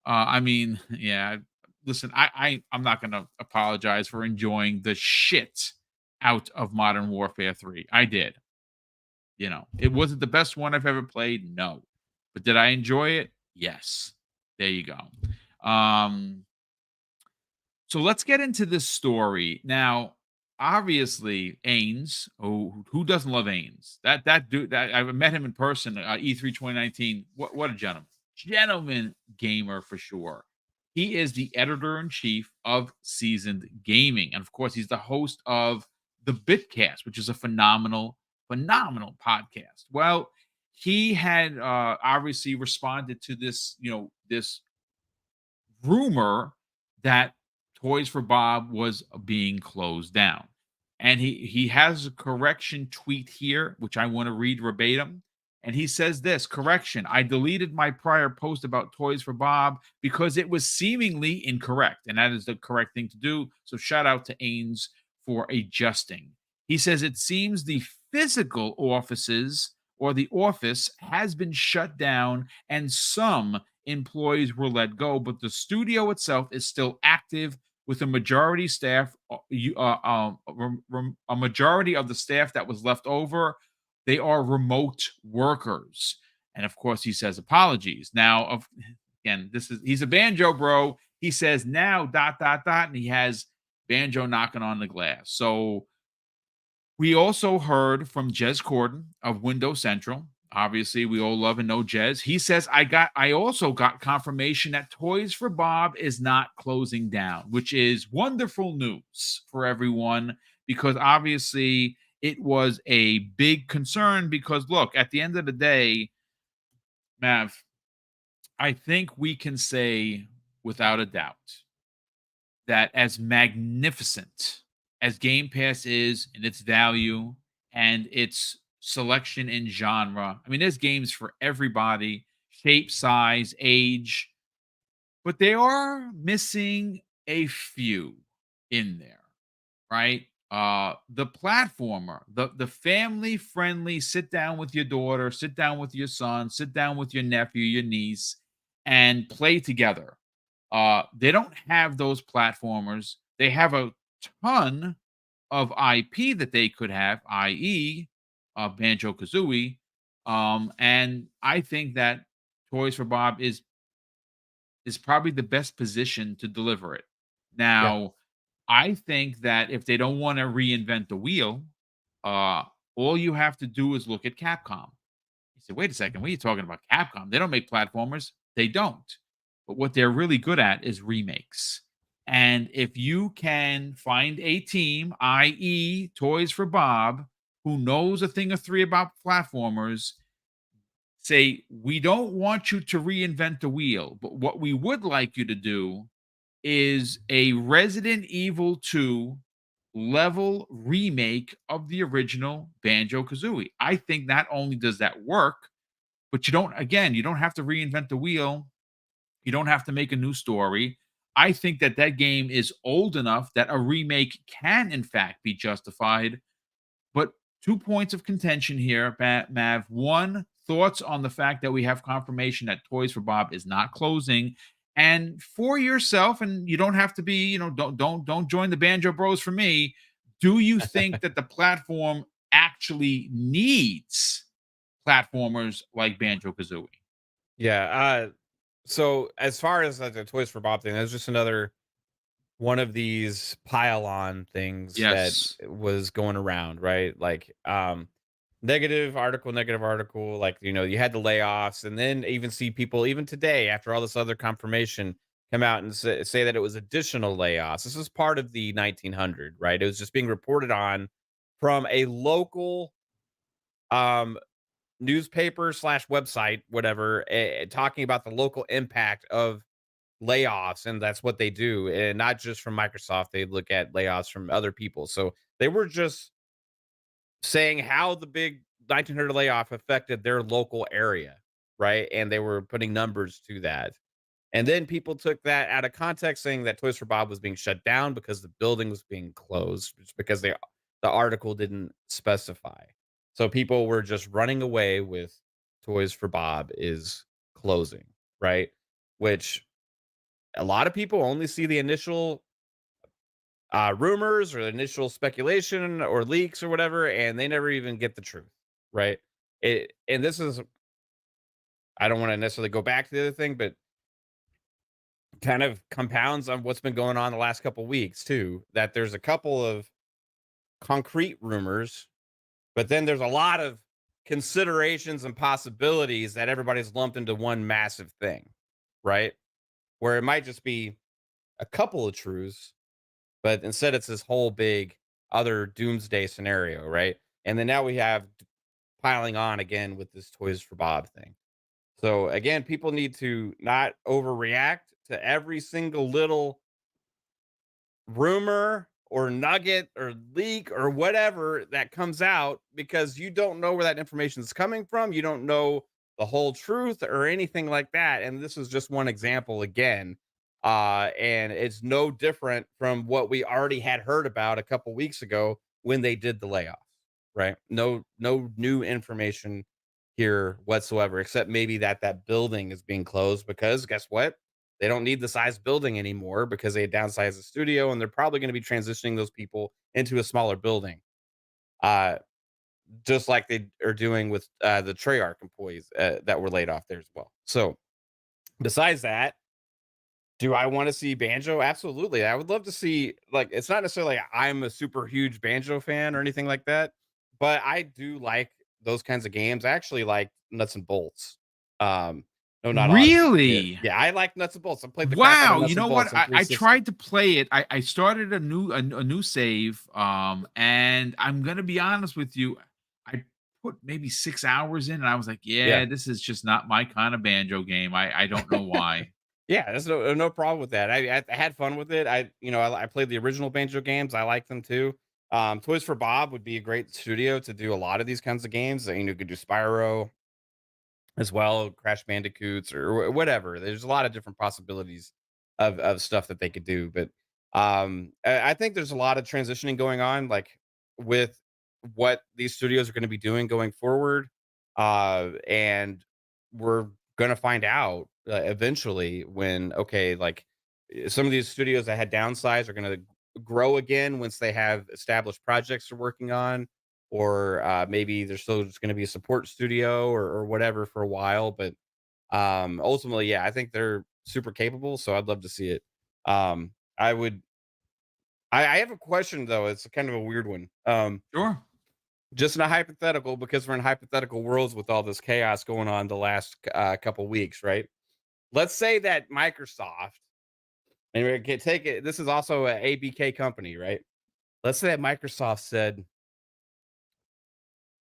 I mean, yeah. Listen, I'm not gonna apologize for enjoying the shit out of Modern Warfare 3. I did. It wasn't the best one I've ever played, no. But did I enjoy it? Yes. There you go. Um, so let's get into this story. Now, obviously, Ains, who doesn't love Ains? That dude, that I met him in person, E3 2019. What a gentleman. Gentleman gamer for sure. He is the editor in chief of Seasoned Gaming. And of course, he's the host of the Bitcast, which is a phenomenal podcast. Well, he had obviously responded to this rumor that Toys for Bob was being closed down. And he has a correction tweet here, which I want to read verbatim. And he says this correction: I deleted my prior post about Toys for Bob because it was seemingly incorrect. And that is the correct thing to do. So shout out to Ains for adjusting. He says it seems the physical offices or the office has been shut down and some employees were let go, but the studio itself is still active with a majority staff, a majority of the staff that was left over, they are remote workers. And of course, he says apologies. Now, again, he's a Banjo bro. He says now dot dot dot, and he has Banjo knocking on the glass. So we also heard from Jez Corden of Windows Central. Obviously, we all love and know Jez. He says, I also got confirmation that Toys for Bob is not closing down, which is wonderful news for everyone because obviously it was a big concern because look, at the end of the day, Mav, I think we can say without a doubt that as magnificent as Game Pass is in its value and its selection in genre, I mean, there's games for everybody, shape, size, age, but they are missing a few in there, right? The platformer, the family friendly, sit down with your daughter, sit down with your son, sit down with your nephew, your niece, and play together. They don't have those platformers. They have a ton of IP that they could have, i.e., Banjo Kazooie. And I think that Toys for Bob is probably the best position to deliver it. Yeah. Now, I think that if they don't want to reinvent the wheel, uh, all you have to do is look at Capcom. You say, wait a second, what are you talking about? Capcom? They don't make platformers. They don't. But what they're really good at is remakes. And if you can find a team, i.e., Toys for Bob, who knows a thing or three about platformers, say, we don't want you to reinvent the wheel, but what we would like you to do is a Resident Evil 2 level remake of the original Banjo Kazooie. I think not only does that work, but you don't have to reinvent the wheel. You don't have to make a new story. I think that that game is old enough that a remake can, in fact, be justified. But 2 points of contention here, Mav. One, thoughts on the fact that we have confirmation that Toys for Bob is not closing. And for yourself, and you don't have to be, don't join the Banjo Bros for me. Do you think that the platform actually needs platformers like Banjo Kazooie? Yeah. So as far as like, the Toys for Bob thing, that's just another one of these pile on things that Yes. was going around, right? Like, negative article, like, you had the layoffs, and then even see people even today, after all this other confirmation, come out and say that it was additional layoffs. This is part of the 1900, right? It was just being reported on from a local um newspaper slash website, whatever, talking about the local impact of layoffs, and that's what they do, and not just from Microsoft. They look at layoffs from other people. So they were just saying how the big 1900 layoff affected their local area, right? And they were putting numbers to that. And then people took that out of context, saying that Toys for Bob was being shut down because the building was being closed, just because the article didn't specify. So people were just running away with Toys for Bob is closing, right? Which a lot of people only see the initial rumors or initial speculation or leaks or whatever, and they never even get the truth, right? And this is, I don't want to necessarily go back to the other thing, but kind of compounds on what's been going on the last couple weeks too. That there's a couple of concrete rumors, but then there's a lot of considerations and possibilities that everybody's lumped into one massive thing, right? Where it might just be a couple of truths, but instead it's this whole big other doomsday scenario, right? And then now we have piling on again with this Toys for Bob thing. So again, people need to not overreact to every single little rumor or nugget or leak or whatever that comes out, because you don't know where that information is coming from. You don't know the whole truth or anything like that. And this is just one example again. And it's no different from what we already had heard about a couple weeks ago when they did the layoffs, right? No new information here whatsoever, except maybe that building is being closed because guess what? They don't need the size building anymore because they downsized the studio, and they're probably going to be transitioning those people into a smaller building. Uh, just like they are doing with the Treyarch employees that were laid off there as well. So, besides that, do I want to see Banjo? Absolutely. I would love to see, like, it's not necessarily like I'm a super huge Banjo fan or anything like that, but I do like those kinds of games. I actually like Nuts and Bolts. No, not a lot of people did. Really? Yeah, I like Nuts and Bolts. I played the crap out of Wow, you Nuts and know what? Bolts on I 360. tried to play it. I started a new save, and I'm gonna be honest with you. I put maybe 6 hours in, and I was like, Yeah. "Yeah, this is just not my kind of banjo game." I don't know why. Yeah, there's no problem with that. I had fun with it. I played the original Banjo games. I like them too. Toys for Bob would be a great studio to do a lot of these kinds of games. You could do Spyro as well, Crash Bandicoots or whatever. There's a lot of different possibilities of stuff that they could do. But I think there's a lot of transitioning going on, like with what these studios are going to be doing going forward. And we're going to find out eventually when, okay, like some of these studios that had downsized are going to grow again once they have established projects they're working on, or maybe there's still just going to be a support studio or whatever for a while. But ultimately, yeah, I think they're super capable, so I'd love to see it. I would. I have a question though. It's kind of a weird one. Sure. Just in a hypothetical, because we're in hypothetical worlds with all this chaos going on the last couple weeks, right? Let's say that Microsoft, and we can take it. This is also a ABK company, right? Let's say that Microsoft said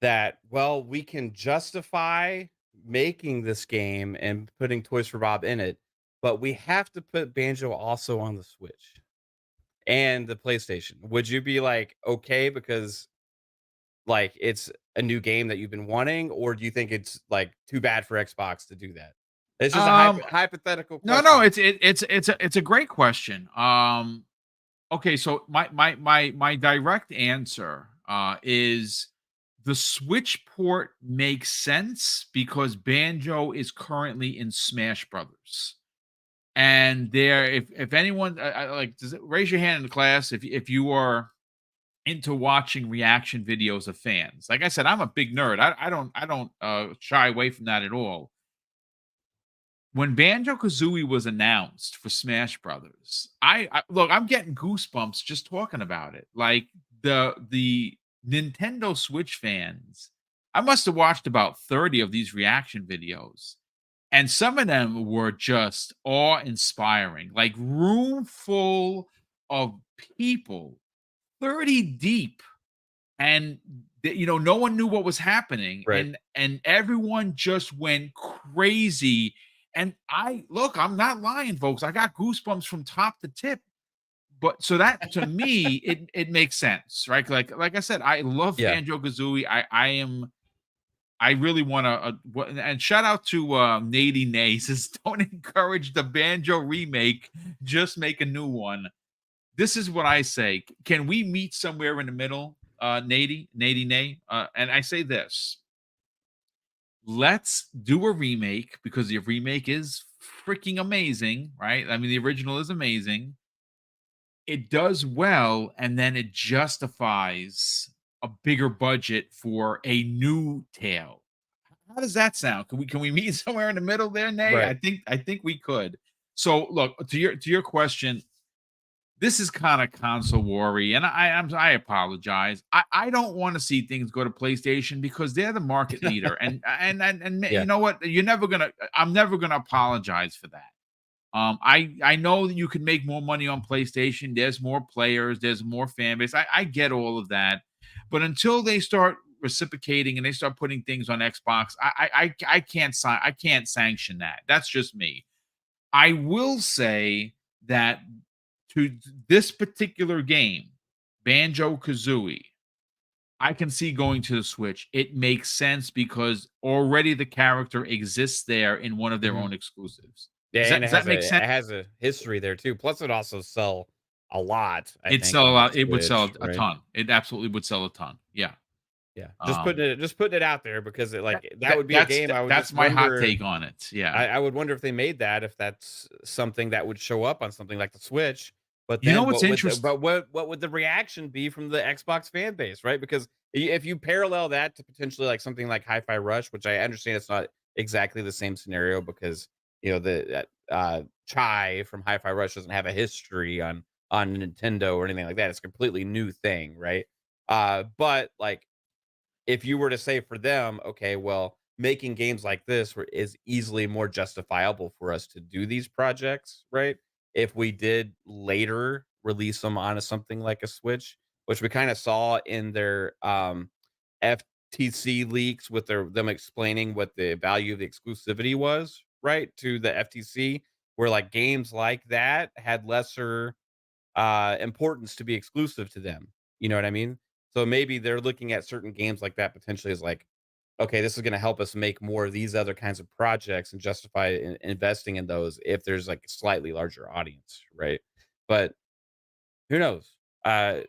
that, well, we can justify making this game and putting Toys for Bob in it, but we have to put Banjo also on the Switch and the PlayStation. Would you be like, okay, because like it's a new game that you've been wanting, or do you think it's like too bad for Xbox to do that? It's just a Um, hypothetical no, no, question. it's a great question. Okay, so my direct answer is the Switch port makes sense because Banjo is currently in Smash Brothers. And there, if anyone like, raise your hand in the class if you are into watching reaction videos of fans. Like I said, I'm a big nerd. I don't shy away from that at all. When Banjo Kazooie was announced for Smash Brothers, I look, I'm getting goosebumps just talking about it. Like the Nintendo Switch fans, I must have watched about 30 of these reaction videos, and some of them were just awe-inspiring. Like room full of people, 30 deep, and no one knew what was happening, Right. and everyone just went crazy. And I'm not lying, folks, I got goosebumps from top to tip. But so that, to me, it makes sense, right? Like I said, I love Yeah. Banjo Kazooie. I really want to, and shout out to Nady Nay, says don't encourage the Banjo remake, just make a new one. This is what I say. Can we meet somewhere in the middle, Nady Nay? And I say this: let's do a remake because the remake is freaking amazing, right? I mean, the original is amazing. It does well, and then it justifies a bigger budget for a new tale. How does that sound? Can we meet somewhere in the middle there, Nay? Right. I think we could. So look, to your question, this is kind of console worry, and I apologize. I don't want to see things go to PlayStation because they're the market leader, and you Yeah. know what? I'm never gonna apologize for that. I know that you can make more money on PlayStation. There's more players. There's more fan base. I get all of that, but until they start reciprocating and they start putting things on Xbox, I can't sign. I can't sanction that. That's just me. I will say that to this particular game, Banjo Kazooie, I can see going to the Switch. It makes sense because already the character exists there in one of their Mhm. own exclusives. Yeah, Does and that does that make sense? it has a history there too. Plus, it also sell a lot, I It'd think, sell a on the lot. It would Switch, sell a right? ton. It absolutely would sell a ton. Yeah. Yeah, Um, just putting it out there because that, that would be a game I would that's just my hot wonder. take on it. Yeah. I would wonder if they made that, if that's something that would show up on something like the Switch. But You know then what's interesting? what would the reaction be from the Xbox fan base, right? Because if you parallel that to potentially like something like Hi-Fi Rush, which I understand it's not exactly the same scenario because Chai from Hi-Fi Rush doesn't have a history on Nintendo or anything like that. It's a completely new thing, right? But like if you were to say for them, okay, well, making games like this is easily more justifiable for us to do these projects, right? If we did later release them on something like a Switch, which we kind of saw in their FTC leaks with them explaining what the value of the exclusivity was, right? To the FTC, where like games like that had lesser importance to be exclusive to them. You know what I mean? So maybe they're looking at certain games like that potentially as like, okay, this is going to help us make more of these other kinds of projects and justify investing in those if there's like a slightly larger audience, right? But who knows? But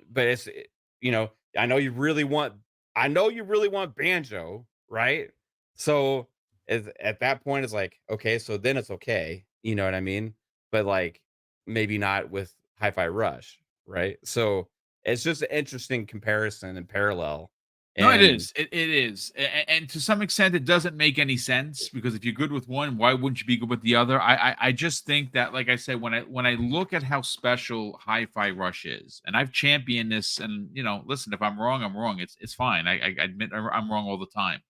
you know, I know you really want, I know you really want Banjo, right? So at that point, it's like, okay, so then it's okay. You know what I mean? But like, maybe not with Hi-Fi Rush, right? So it's just an interesting comparison and parallel. No, it And is. It is, and to some extent, it doesn't make any sense because if you're good with one, why wouldn't you be good with the other? I just think that, like I said, when I look at how special Hi-Fi Rush is, and I've championed this, and listen, if I'm wrong, I'm wrong. It's fine. I admit I'm wrong all the time.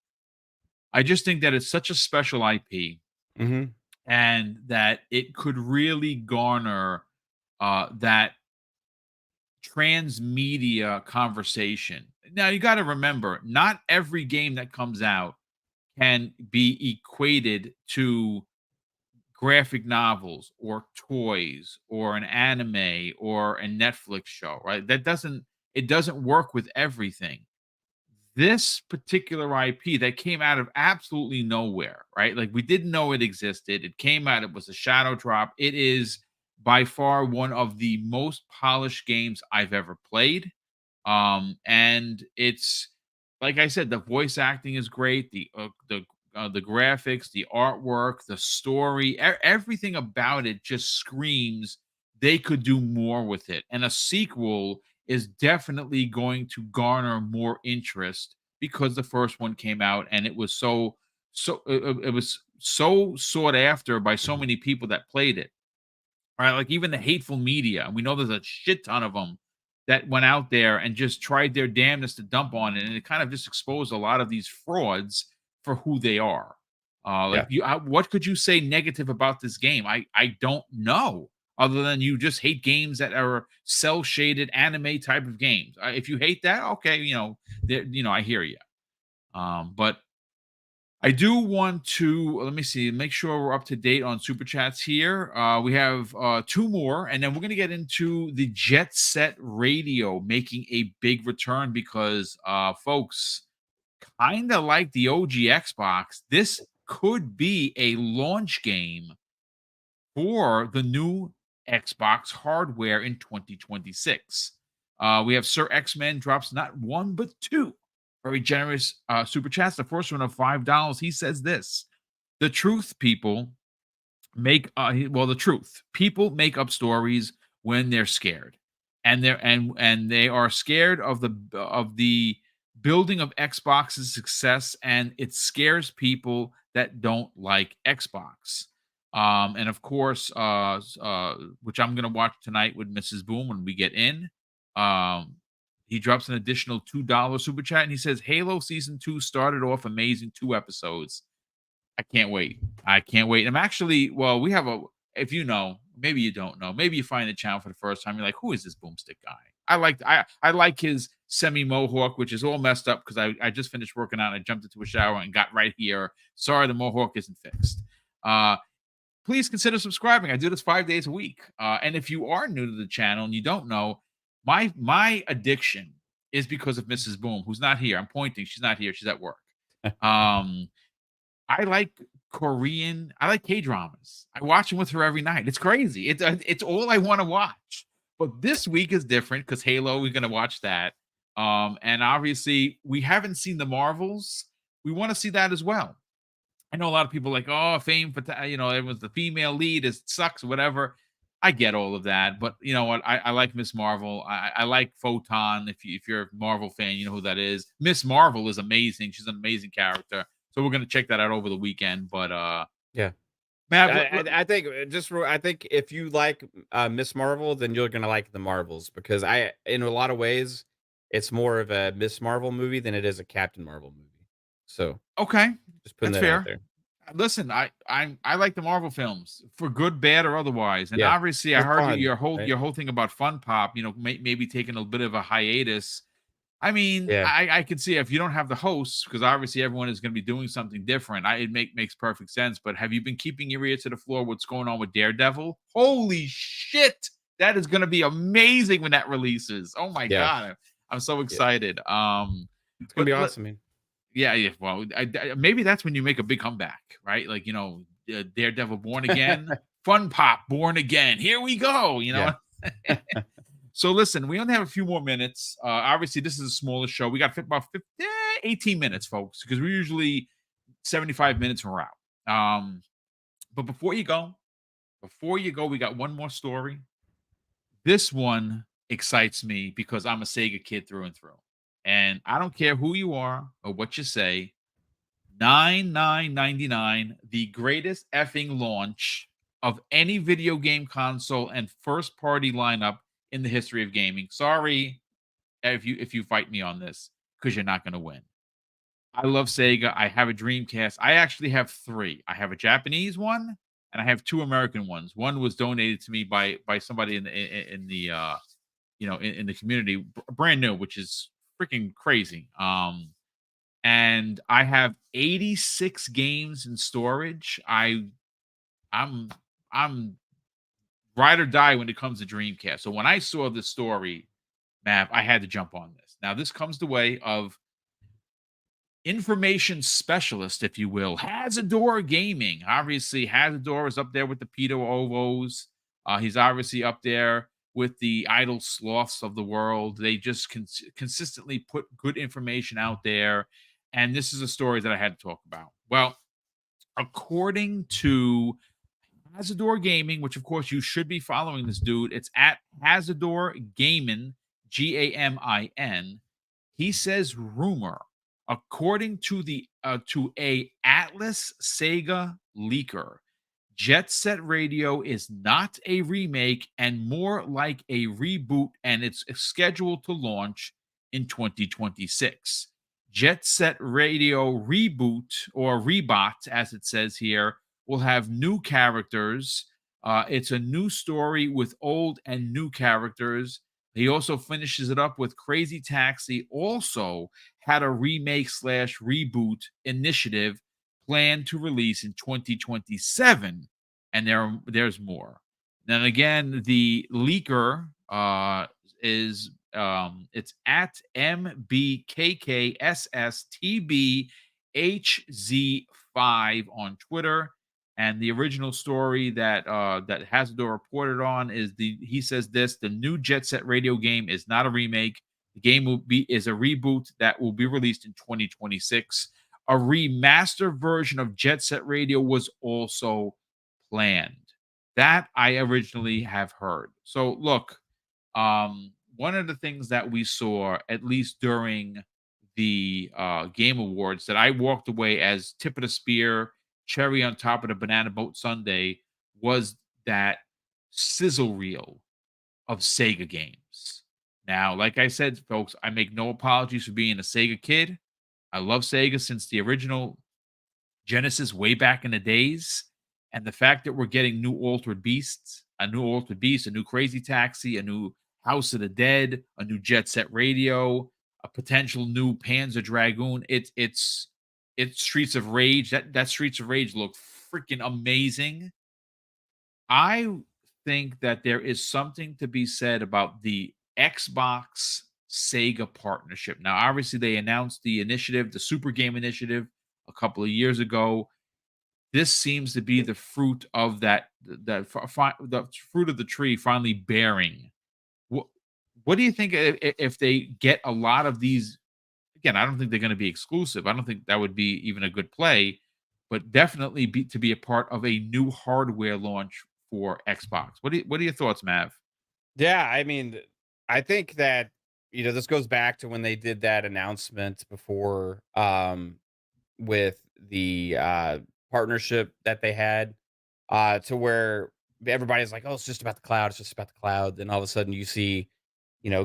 I just think that it's such a special IP, mhm, and that it could really garner that transmedia conversation. Now you got to remember, not every game that comes out can be equated to graphic novels or toys or an anime or a Netflix show, right? It doesn't work with everything. This particular IP that came out of absolutely nowhere, right? Like we didn't know it existed. It came out, it was a shadow drop. It is by far one of the most polished games I've ever played. And it's like I said, the voice acting is great, the graphics, the artwork, the story, everything about it just screams they could do more with it. And a sequel is definitely going to garner more interest because the first one came out and it was it was so sought after by so many people that played it. Right, like even the hateful media, and we know there's a shit ton of them that went out there and just tried their damnedest to dump on it, and it kind of just exposed a lot of these frauds for who they are. yeah. What could you say negative about this game? I don't know, other than you just hate games that are cell shaded anime type of games. If you hate that, okay, I hear you. But I do want to let me see, make sure we're up to date on super chats here. We have two more, and then we're going to get into the Jet Set Radio making a big return because, folks, kind of like the OG Xbox, this could be a launch game for the new Xbox hardware in 2026. We have Sir X-Men drops not one but two very generous super chats. The first one of $5. He says this: "The truth, people the truth. People make up stories when they're scared, and they are scared of the building of Xbox's success, and it scares people that don't like Xbox." And of course, which I'm gonna watch tonight with Mrs. Boom when we get in. Um, he drops an additional $2 super chat, and he says, "Halo season 2 started off amazing, 2 episodes. I can't wait. I can't wait." I'm actually, well, we have a, if you know, maybe you don't know, maybe you find the channel for the first time. You're like, who is this Boomstick guy? I like his semi mohawk, which is all messed up because I just finished working out and I jumped into a shower and got right here. Sorry, the mohawk isn't fixed. Please consider subscribing. I do this 5 days a week. And if you are new to the channel and you don't know, my addiction is because of Mrs. Boom, who's not here. I'm pointing. She's not here. She's at work. Um, I like I like K-dramas. I watch them with her every night. It's crazy. It's all I wanna watch. But this week is different because Halo, we're gonna watch that. And obviously, we haven't seen the Marvels. We want to see that as well. I know a lot of people are like, oh, fame for everyone's the female lead is sucks, whatever. I get all of that, but you know what? I like Miss Marvel. I like Photon. If you're a Marvel fan, you know who that is. Miss Marvel is amazing. She's an amazing character. So we're gonna check that out over the weekend. But Yeah. Matt, I think I think if you like Miss Marvel, then you're gonna like the Marvels because in a lot of ways, it's more of a Miss Marvel movie than it is a Captain Marvel movie. So okay, just putting that's that out fair. there. Listen, I like the Marvel films for good, bad, or otherwise. And Yeah, obviously, I they're heard fun, right? your whole thing about Fun Pop. Maybe taking a bit of a hiatus. I mean, Yeah, I could see if you don't have the hosts, because obviously everyone is going to be doing something different. Makes perfect sense. But have you been keeping your ear to the floor? What's going on with Daredevil? Holy shit, that is going to be amazing when that releases. Oh my yeah, god, I'm so yeah. excited. It's gonna But be awesome, man. yeah, yeah. Well, maybe that's when you make a big comeback, right? Like Daredevil Born Again, Fun Pop Born Again. Here we go. Yeah. So listen, we only have a few more minutes. Obviously, this is a smaller show. We got fit about 18 minutes, folks, because we're usually 75 minutes and we're out. But before you go, we got one more story. This one excites me because I'm a Sega kid through and through. And I don't care who you are or what you say, 99.99, the greatest effing launch of any video game console and first party lineup in the history of gaming. Sorry if you fight me on this, because you're not going to win. I love Sega. I have a Dreamcast. I actually have three. I have a Japanese one and I have two American ones. One was donated to me by somebody in the in the community, brand new, which is freaking crazy. And I have 86 games in storage. I'm I'm ride or die when it comes to Dreamcast. So when I saw this story, Mav, I had to jump on this. Now this comes the way of information specialist, if you will, Hazador Gaming. Obviously, Hazador is up there with the Peter Ovos. He's obviously up there with the idle sloths of the world. They just consistently put good information out there. And this is a story that I had to talk about. Well, according to Hazador Gaming, which of course you should be following this dude, it's at Hazador Gaming, Gamin. He says rumor, according to the to a Atlas Sega leaker, Jet Set Radio is not a remake and more like a reboot, and it's scheduled to launch in 2026. Jet Set Radio reboot, or rebot, as it says here, will have new characters. It's a new story with old and new characters. He also finishes it up with Crazy Taxi. Also had a remake slash reboot initiative planned to release in 2027, and there's more. Then again, the leaker is it's at MBKKSSTBHZ5 on Twitter. And the original story that Hasbro reported on is he says this: the new Jet Set Radio game is not a remake. The game is a reboot that will be released in 2026. A remastered version of Jet Set Radio was also planned. That I originally have heard. So look, one of the things that we saw, at least during the game awards, that I walked away as tip of the spear, cherry on top of the banana boat Sunday, was that sizzle reel of Sega games. Now, like I said, folks, I make no apologies for being a Sega kid. I love Sega since the original Genesis way back in the days. And the fact that we're getting new Altered Beasts, a new Altered Beast, a new Crazy Taxi, a new House of the Dead, a new Jet Set Radio, a potential new Panzer Dragoon. It's Streets of Rage. That Streets of Rage looked freaking amazing. I think that there is something to be said about the Xbox Sega partnership. Now, obviously, they announced the initiative, the Super Game Initiative, a couple of years ago. This seems to be the fruit of the fruit of the tree finally bearing. What What do you think if they get a lot of these? Again, I don't think they're going to be exclusive. I don't think that would be even a good play, but definitely be to be a part of a new hardware launch for Xbox. What are your thoughts, Mav? Yeah, I mean, I think that this goes back to when they did that announcement before, with the partnership that they had, to where everybody's like, "Oh, it's just about the cloud. It's just about the cloud." Then all of a sudden, you see,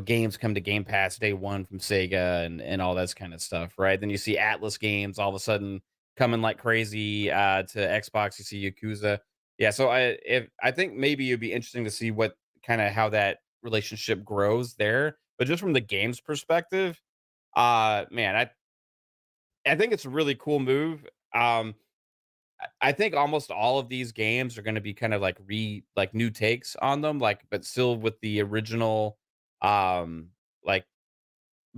games come to Game Pass day one from Sega and all that kind of stuff, right? Then you see Atlas games all of a sudden coming like crazy to Xbox. You see Yakuza, yeah. So I think maybe it'd be interesting to see what kind of how that relationship grows there. But just from the games perspective, man, I think it's a really cool move. I think almost all of these games are gonna be kind of like new takes on them, like, but still with the original, like,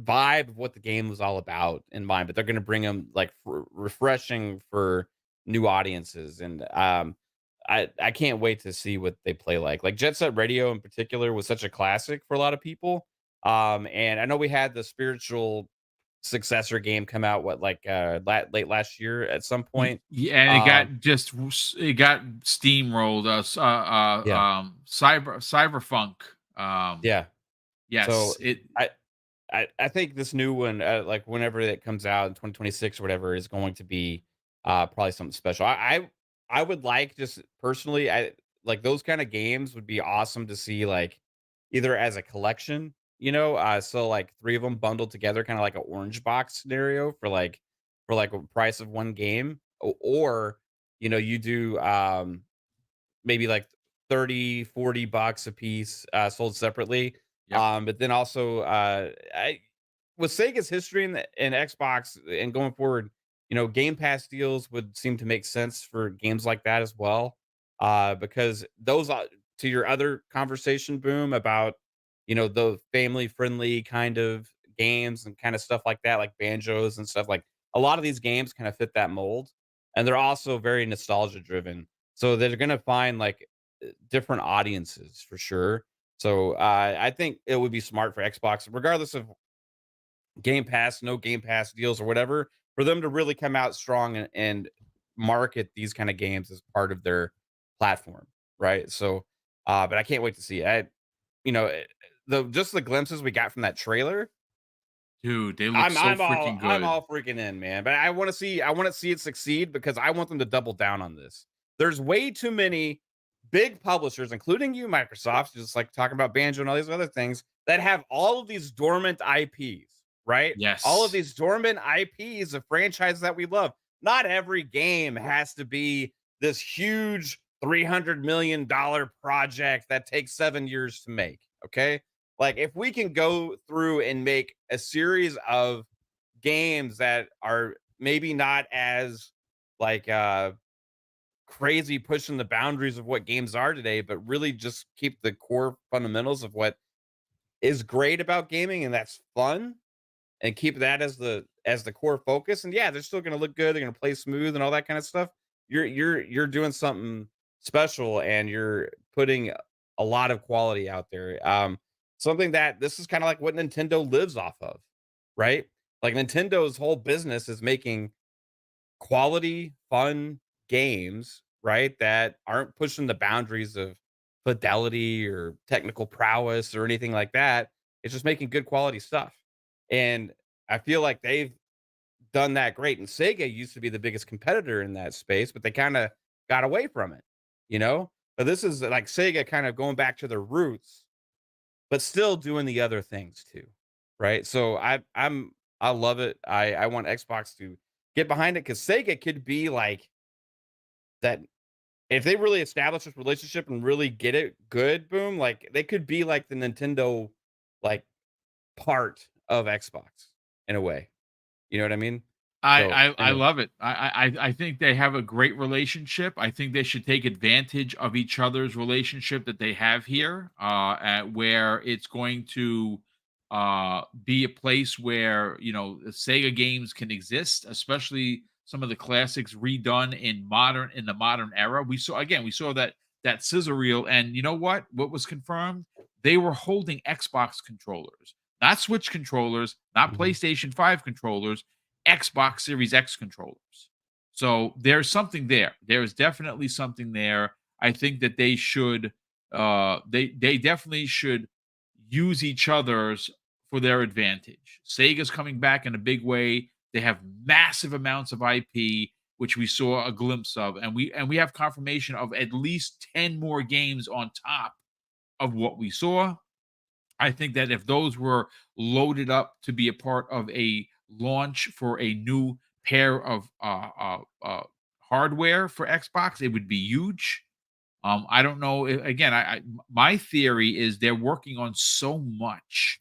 vibe of what the game was all about in mind, but they're gonna bring them like, refreshing for new audiences, and, I can't wait to see what they play like. Like, Jet Set Radio in particular was such a classic for a lot of people, and I know we had the spiritual successor game come out, what, like, late last year at some point. Yeah, and it Um got it got steamrolled. Yeah, Cyberpunk. yeah. So Yes, it. I I think this new one, like whenever it comes out in 2026 or whatever, is going to be probably something special. I would like, just personally, I like those kind of games would be awesome to see, like either as a collection, so like three of them bundled together, kind of like an orange box scenario for like a price of one game, or you do maybe like 30-40 bucks a piece, sold separately. Yep. But then also, I with Sega's history in Xbox and going forward, Game Pass deals would seem to make sense for games like that as well. Because those, to your other conversation, Boom, about the family friendly kind of games and kind of stuff like that, like banjos and stuff. Like, a lot of these games kind of fit that mold, and they're also very nostalgia driven. So they're gonna find like different audiences for sure. So I think it would be smart for Xbox, regardless of Game Pass, no Game Pass deals or whatever, for them to really come out strong and market these kind of games as part of their platform, right? So, but I can't wait to see it. You know, eh, the just the glimpses we got from that trailer, Dude, they look I'm so I'm all freaking I'm good. all freaking in, man. But I want to see it succeed because I want them to double down on this. There's way too many big publishers, including you, Microsoft, just like talking about Banjo and all these other things, that have all of these dormant IPs, right? All of Yes. these dormant IPs of franchises that we love. Not every game has to be this huge $300 million project that takes 7 years to make. Okay. Like, if we can go through and make a series of games that are maybe not as like crazy pushing the boundaries of what games are today, but really just keep the core fundamentals of what is great about gaming, and that's fun, and keep that as the core focus. And yeah, they're still gonna look good, they're gonna play smooth and all that kind of stuff. You're doing something special, and you're putting a lot of quality out there. Something that this is kind of like what Nintendo lives off of, right? Like, Nintendo's whole business is making quality, fun games, right? That aren't pushing the boundaries of fidelity or technical prowess or anything like that. It's just making good quality stuff. And I feel like they've done that great. And Sega used to be the biggest competitor in that space, but they kind of got away from it, you know? But this is like Sega kind of going back to their roots, but still doing the other things too. Right. So I love it. I want Xbox to get behind it, because Sega could be like that. If they really establish this relationship and really get it good, Boom, like they could be like the Nintendo, like, part of Xbox in a way. You know what I mean? So I anyway, love it. I think they have a great relationship. I think they should take advantage of each other's relationship that they have here, at where it's going to be a place where Sega games can exist, especially some of the classics redone in the modern era. We saw that scissor reel, and you know what? What was confirmed? they were holding Xbox controllers, not Switch controllers, not Mhm. PlayStation 5 controllers, Xbox Series X controllers. So there's something there. There is definitely something there. I think that they should they definitely should use each other's for their advantage. Sega's coming back in a big way. They have massive amounts of IP, which we saw a glimpse of, and we have confirmation of at least 10 more games on top of what we saw. I think that if those were loaded up to be a part of a launch for a new pair of hardware for Xbox, it would be huge. I don't know. Again, my theory is they're working on so much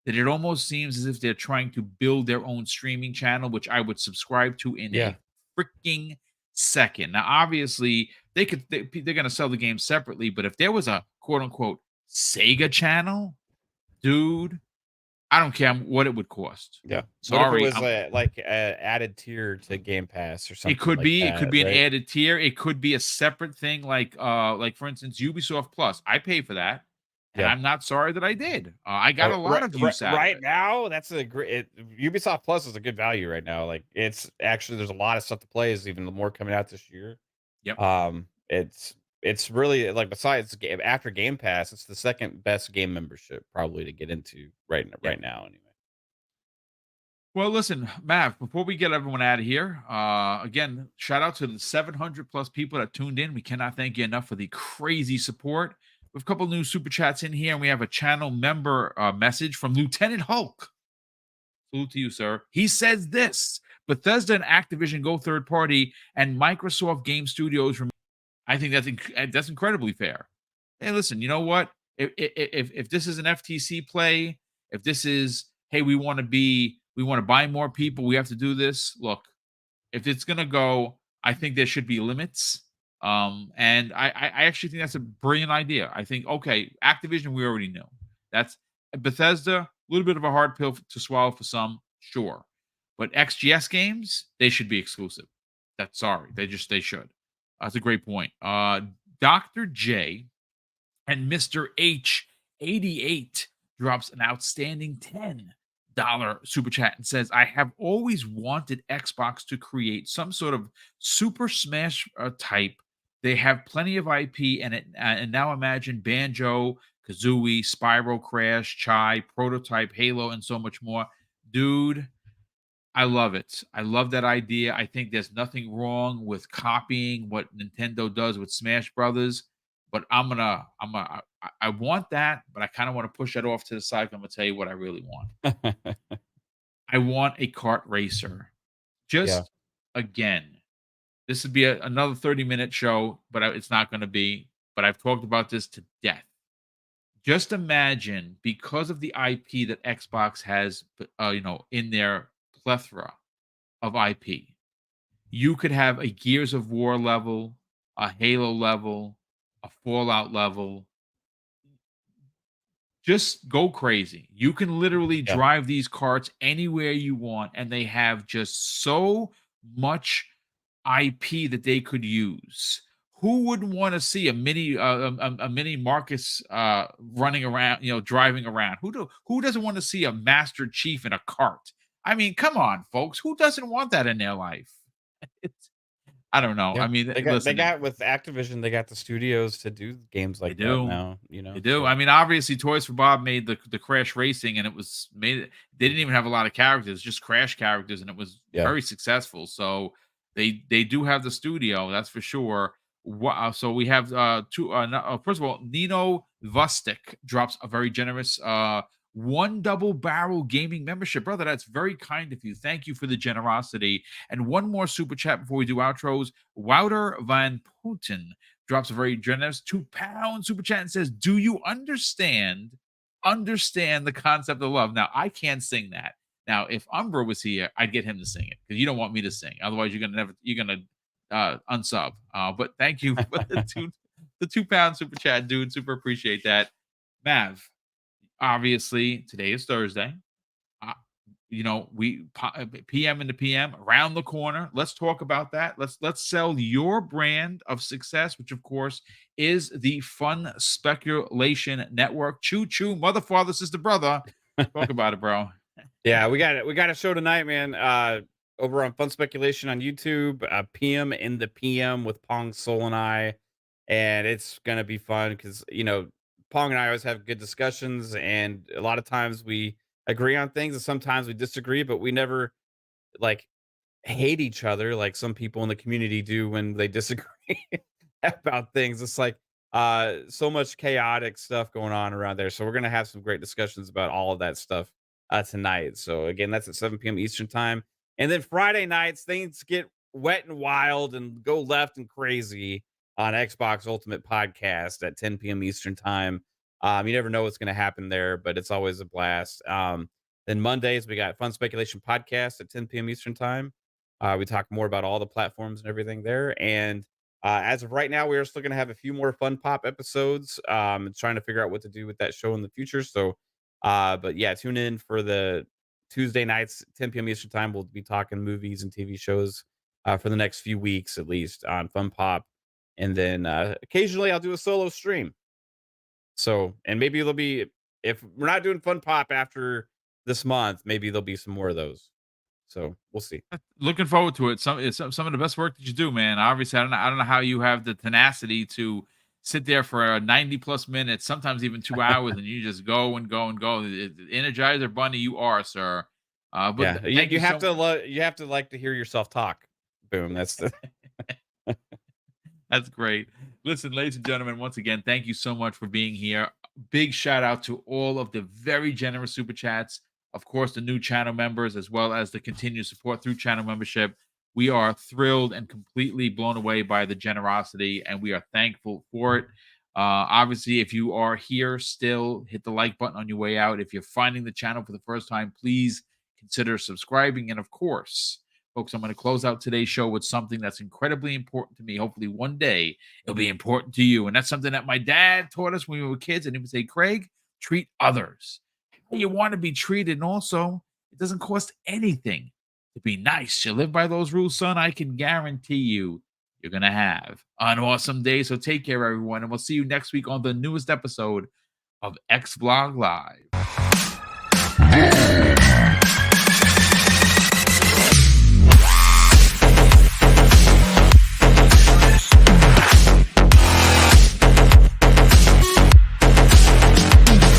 that it almost seems as if they're trying to build their own streaming channel, which I would subscribe to in Yeah. a freaking second. Now, obviously, they're going to sell the game separately, but if there was a quote unquote Sega channel, dude, I don't care what it would cost. Yeah. What if it Sorry, was like a added tier to Game Pass or it something could like be. It could that, be an right? added tier. It could be a separate thing, like for instance, Ubisoft Plus. I pay for that, and Yeah. I'm not sorry that I did. I got a lot of use out of Right it. now, that's a great. Ubisoft Plus is a good value right now. Like it's actually there's a lot of stuff to play. Is even more coming out this year. Yep. It's really like besides after Game Pass, it's the second best game membership probably to get into Yep. right now anyway. Well, listen, Mav, before we get everyone out of here, again, shout out to the 700 plus people that tuned in. We cannot thank you enough for the crazy support. We have a couple new super chats in here, and we have a channel member message from Lieutenant Hulk. Salute to you, sir. He says this: Bethesda and Activision go third party, and Microsoft Game Studios. I think that's incredibly fair. Hey, listen, you know what? If this is an FTC play, if this is hey, we want to buy more people, we have to do this. Look, if it's gonna go, I think there should be limits. And I actually think that's a brilliant idea. I think okay, Activision we already knew. That's Bethesda, a little bit of a hard pill to swallow for some, sure. But XGS games, they should be exclusive. That's sorry, they should. That's a great point. Dr. J and Mr. H88 drops an outstanding $10 super chat and says, I have always wanted Xbox to create some sort of Super Smash type. They have plenty of IP and now imagine Banjo, Kazooie, Spyro Crash, Chai, Prototype, Halo, and so much more. Dude, I love it. I love that idea. I think there's nothing wrong with copying what Nintendo does with Smash Brothers, but I want that, but I kind of want to push that off to the side. I'm gonna tell you what I really want. I want a kart racer. Yeah. Just again, this would be another 30-minute show, but it's not going to be. But I've talked about this to death. Just imagine because of the IP that Xbox has, in their plethora of IP. You could have a Gears of War level, a Halo level, a Fallout level. Just go crazy. You can literally Yeah. drive these carts anywhere you want, and they have just so much IP that they could use. Who wouldn't want to see a mini Marcus running around, driving around? Who doesn't want to see a Master Chief in a cart? I mean, come on, folks. Who doesn't want that in their life? It's I don't know. Yeah. I mean, They listen, got with Activision, they got the studios to do games they like that do. now, They do. so I mean, obviously, Toys for Bob made the Crash Racing, and it was made. They didn't even have a lot of characters, just Crash characters, and it was yeah. very successful. So they do have the studio, that's for sure. So we have two. First of all, Nino Vustic drops a very generous one double barrel gaming membership, brother. That's very kind of you. Thank you for the generosity. And one more super chat before we do outros. Wouter Van Putten drops a very generous £2 super chat and says, "Do you understand the concept of love?" Now, I can't sing that. Now, if Umbra was here, I'd get him to sing it because you don't want me to sing. Otherwise, you're gonna unsub. But thank you for the £2 super chat, dude. Super appreciate that. Mav, obviously, today is Thursday. Uh, PM into PM around the corner. Let's talk about that. Let's sell your brand of success, which of course is the Fun Speculation Network. Choo choo, mother, father, sister, brother. Talk about it, bro. Yeah, we got a show tonight, man. Over on Fun Speculation on YouTube, PM in the PM with Pong Soul and I, and it's gonna be fun because Pong and I always have good discussions, and a lot of times we agree on things, and sometimes we disagree, but we never like hate each other like some people in the community do when they disagree about things. It's like so much chaotic stuff going on around there. So we're gonna have some great discussions about all of that stuff tonight. So again, that's at 7 p.m. Eastern time. And then Friday nights, things get wet and wild and go left and crazy on Xbox Ultimate Podcast at 10 p.m. Eastern time. You never know what's gonna happen there, but it's always a blast. Then Mondays, we got Fun Speculation Podcast at 10 p.m. Eastern time. We talk more about all the platforms and everything there. And as of right now, we are still going to have a few more Fun Pop episodes. Trying to figure out what to do with that show in the future. So, but yeah, tune in for the Tuesday nights, 10 p.m. Eastern time. We'll be talking movies and TV shows for the next few weeks, at least on Fun Pop. And then occasionally I'll do a solo stream. So, and maybe there'll be, if we're not doing Fun Pop after this month, maybe there'll be some more of those. So we'll see. Looking forward to it. Some of the best work that you do, man. Obviously, I don't know how you have the tenacity to sit there for 90 plus minutes, sometimes even 2 hours, and you just go and go and go. Energizer bunny, you are, sir. But Yeah, you, thank you you have so. to you have to like to hear yourself talk. Boom. That's the That's great. Listen, ladies and gentlemen, once again, thank you so much for being here. Big shout out to all of the very generous super chats. Of course, the new channel members, as well as the continued support through channel membership. We are thrilled and completely blown away by the generosity, and we are thankful for it. Obviously, if you are here still, hit the like button on your way out. If you're finding the channel for the first time, please consider subscribing. And of course, folks, I'm going to close out today's show with something that's incredibly important to me. Hopefully, one day it'll be important to you. And that's something that my dad taught us when we were kids. And he would say, Craig, treat others how you want to be treated. And also, it doesn't cost anything to be nice. You live by those rules, son. I can guarantee you're going to have an awesome day. So take care, everyone. And we'll see you next week on the newest episode of X Vlog Live.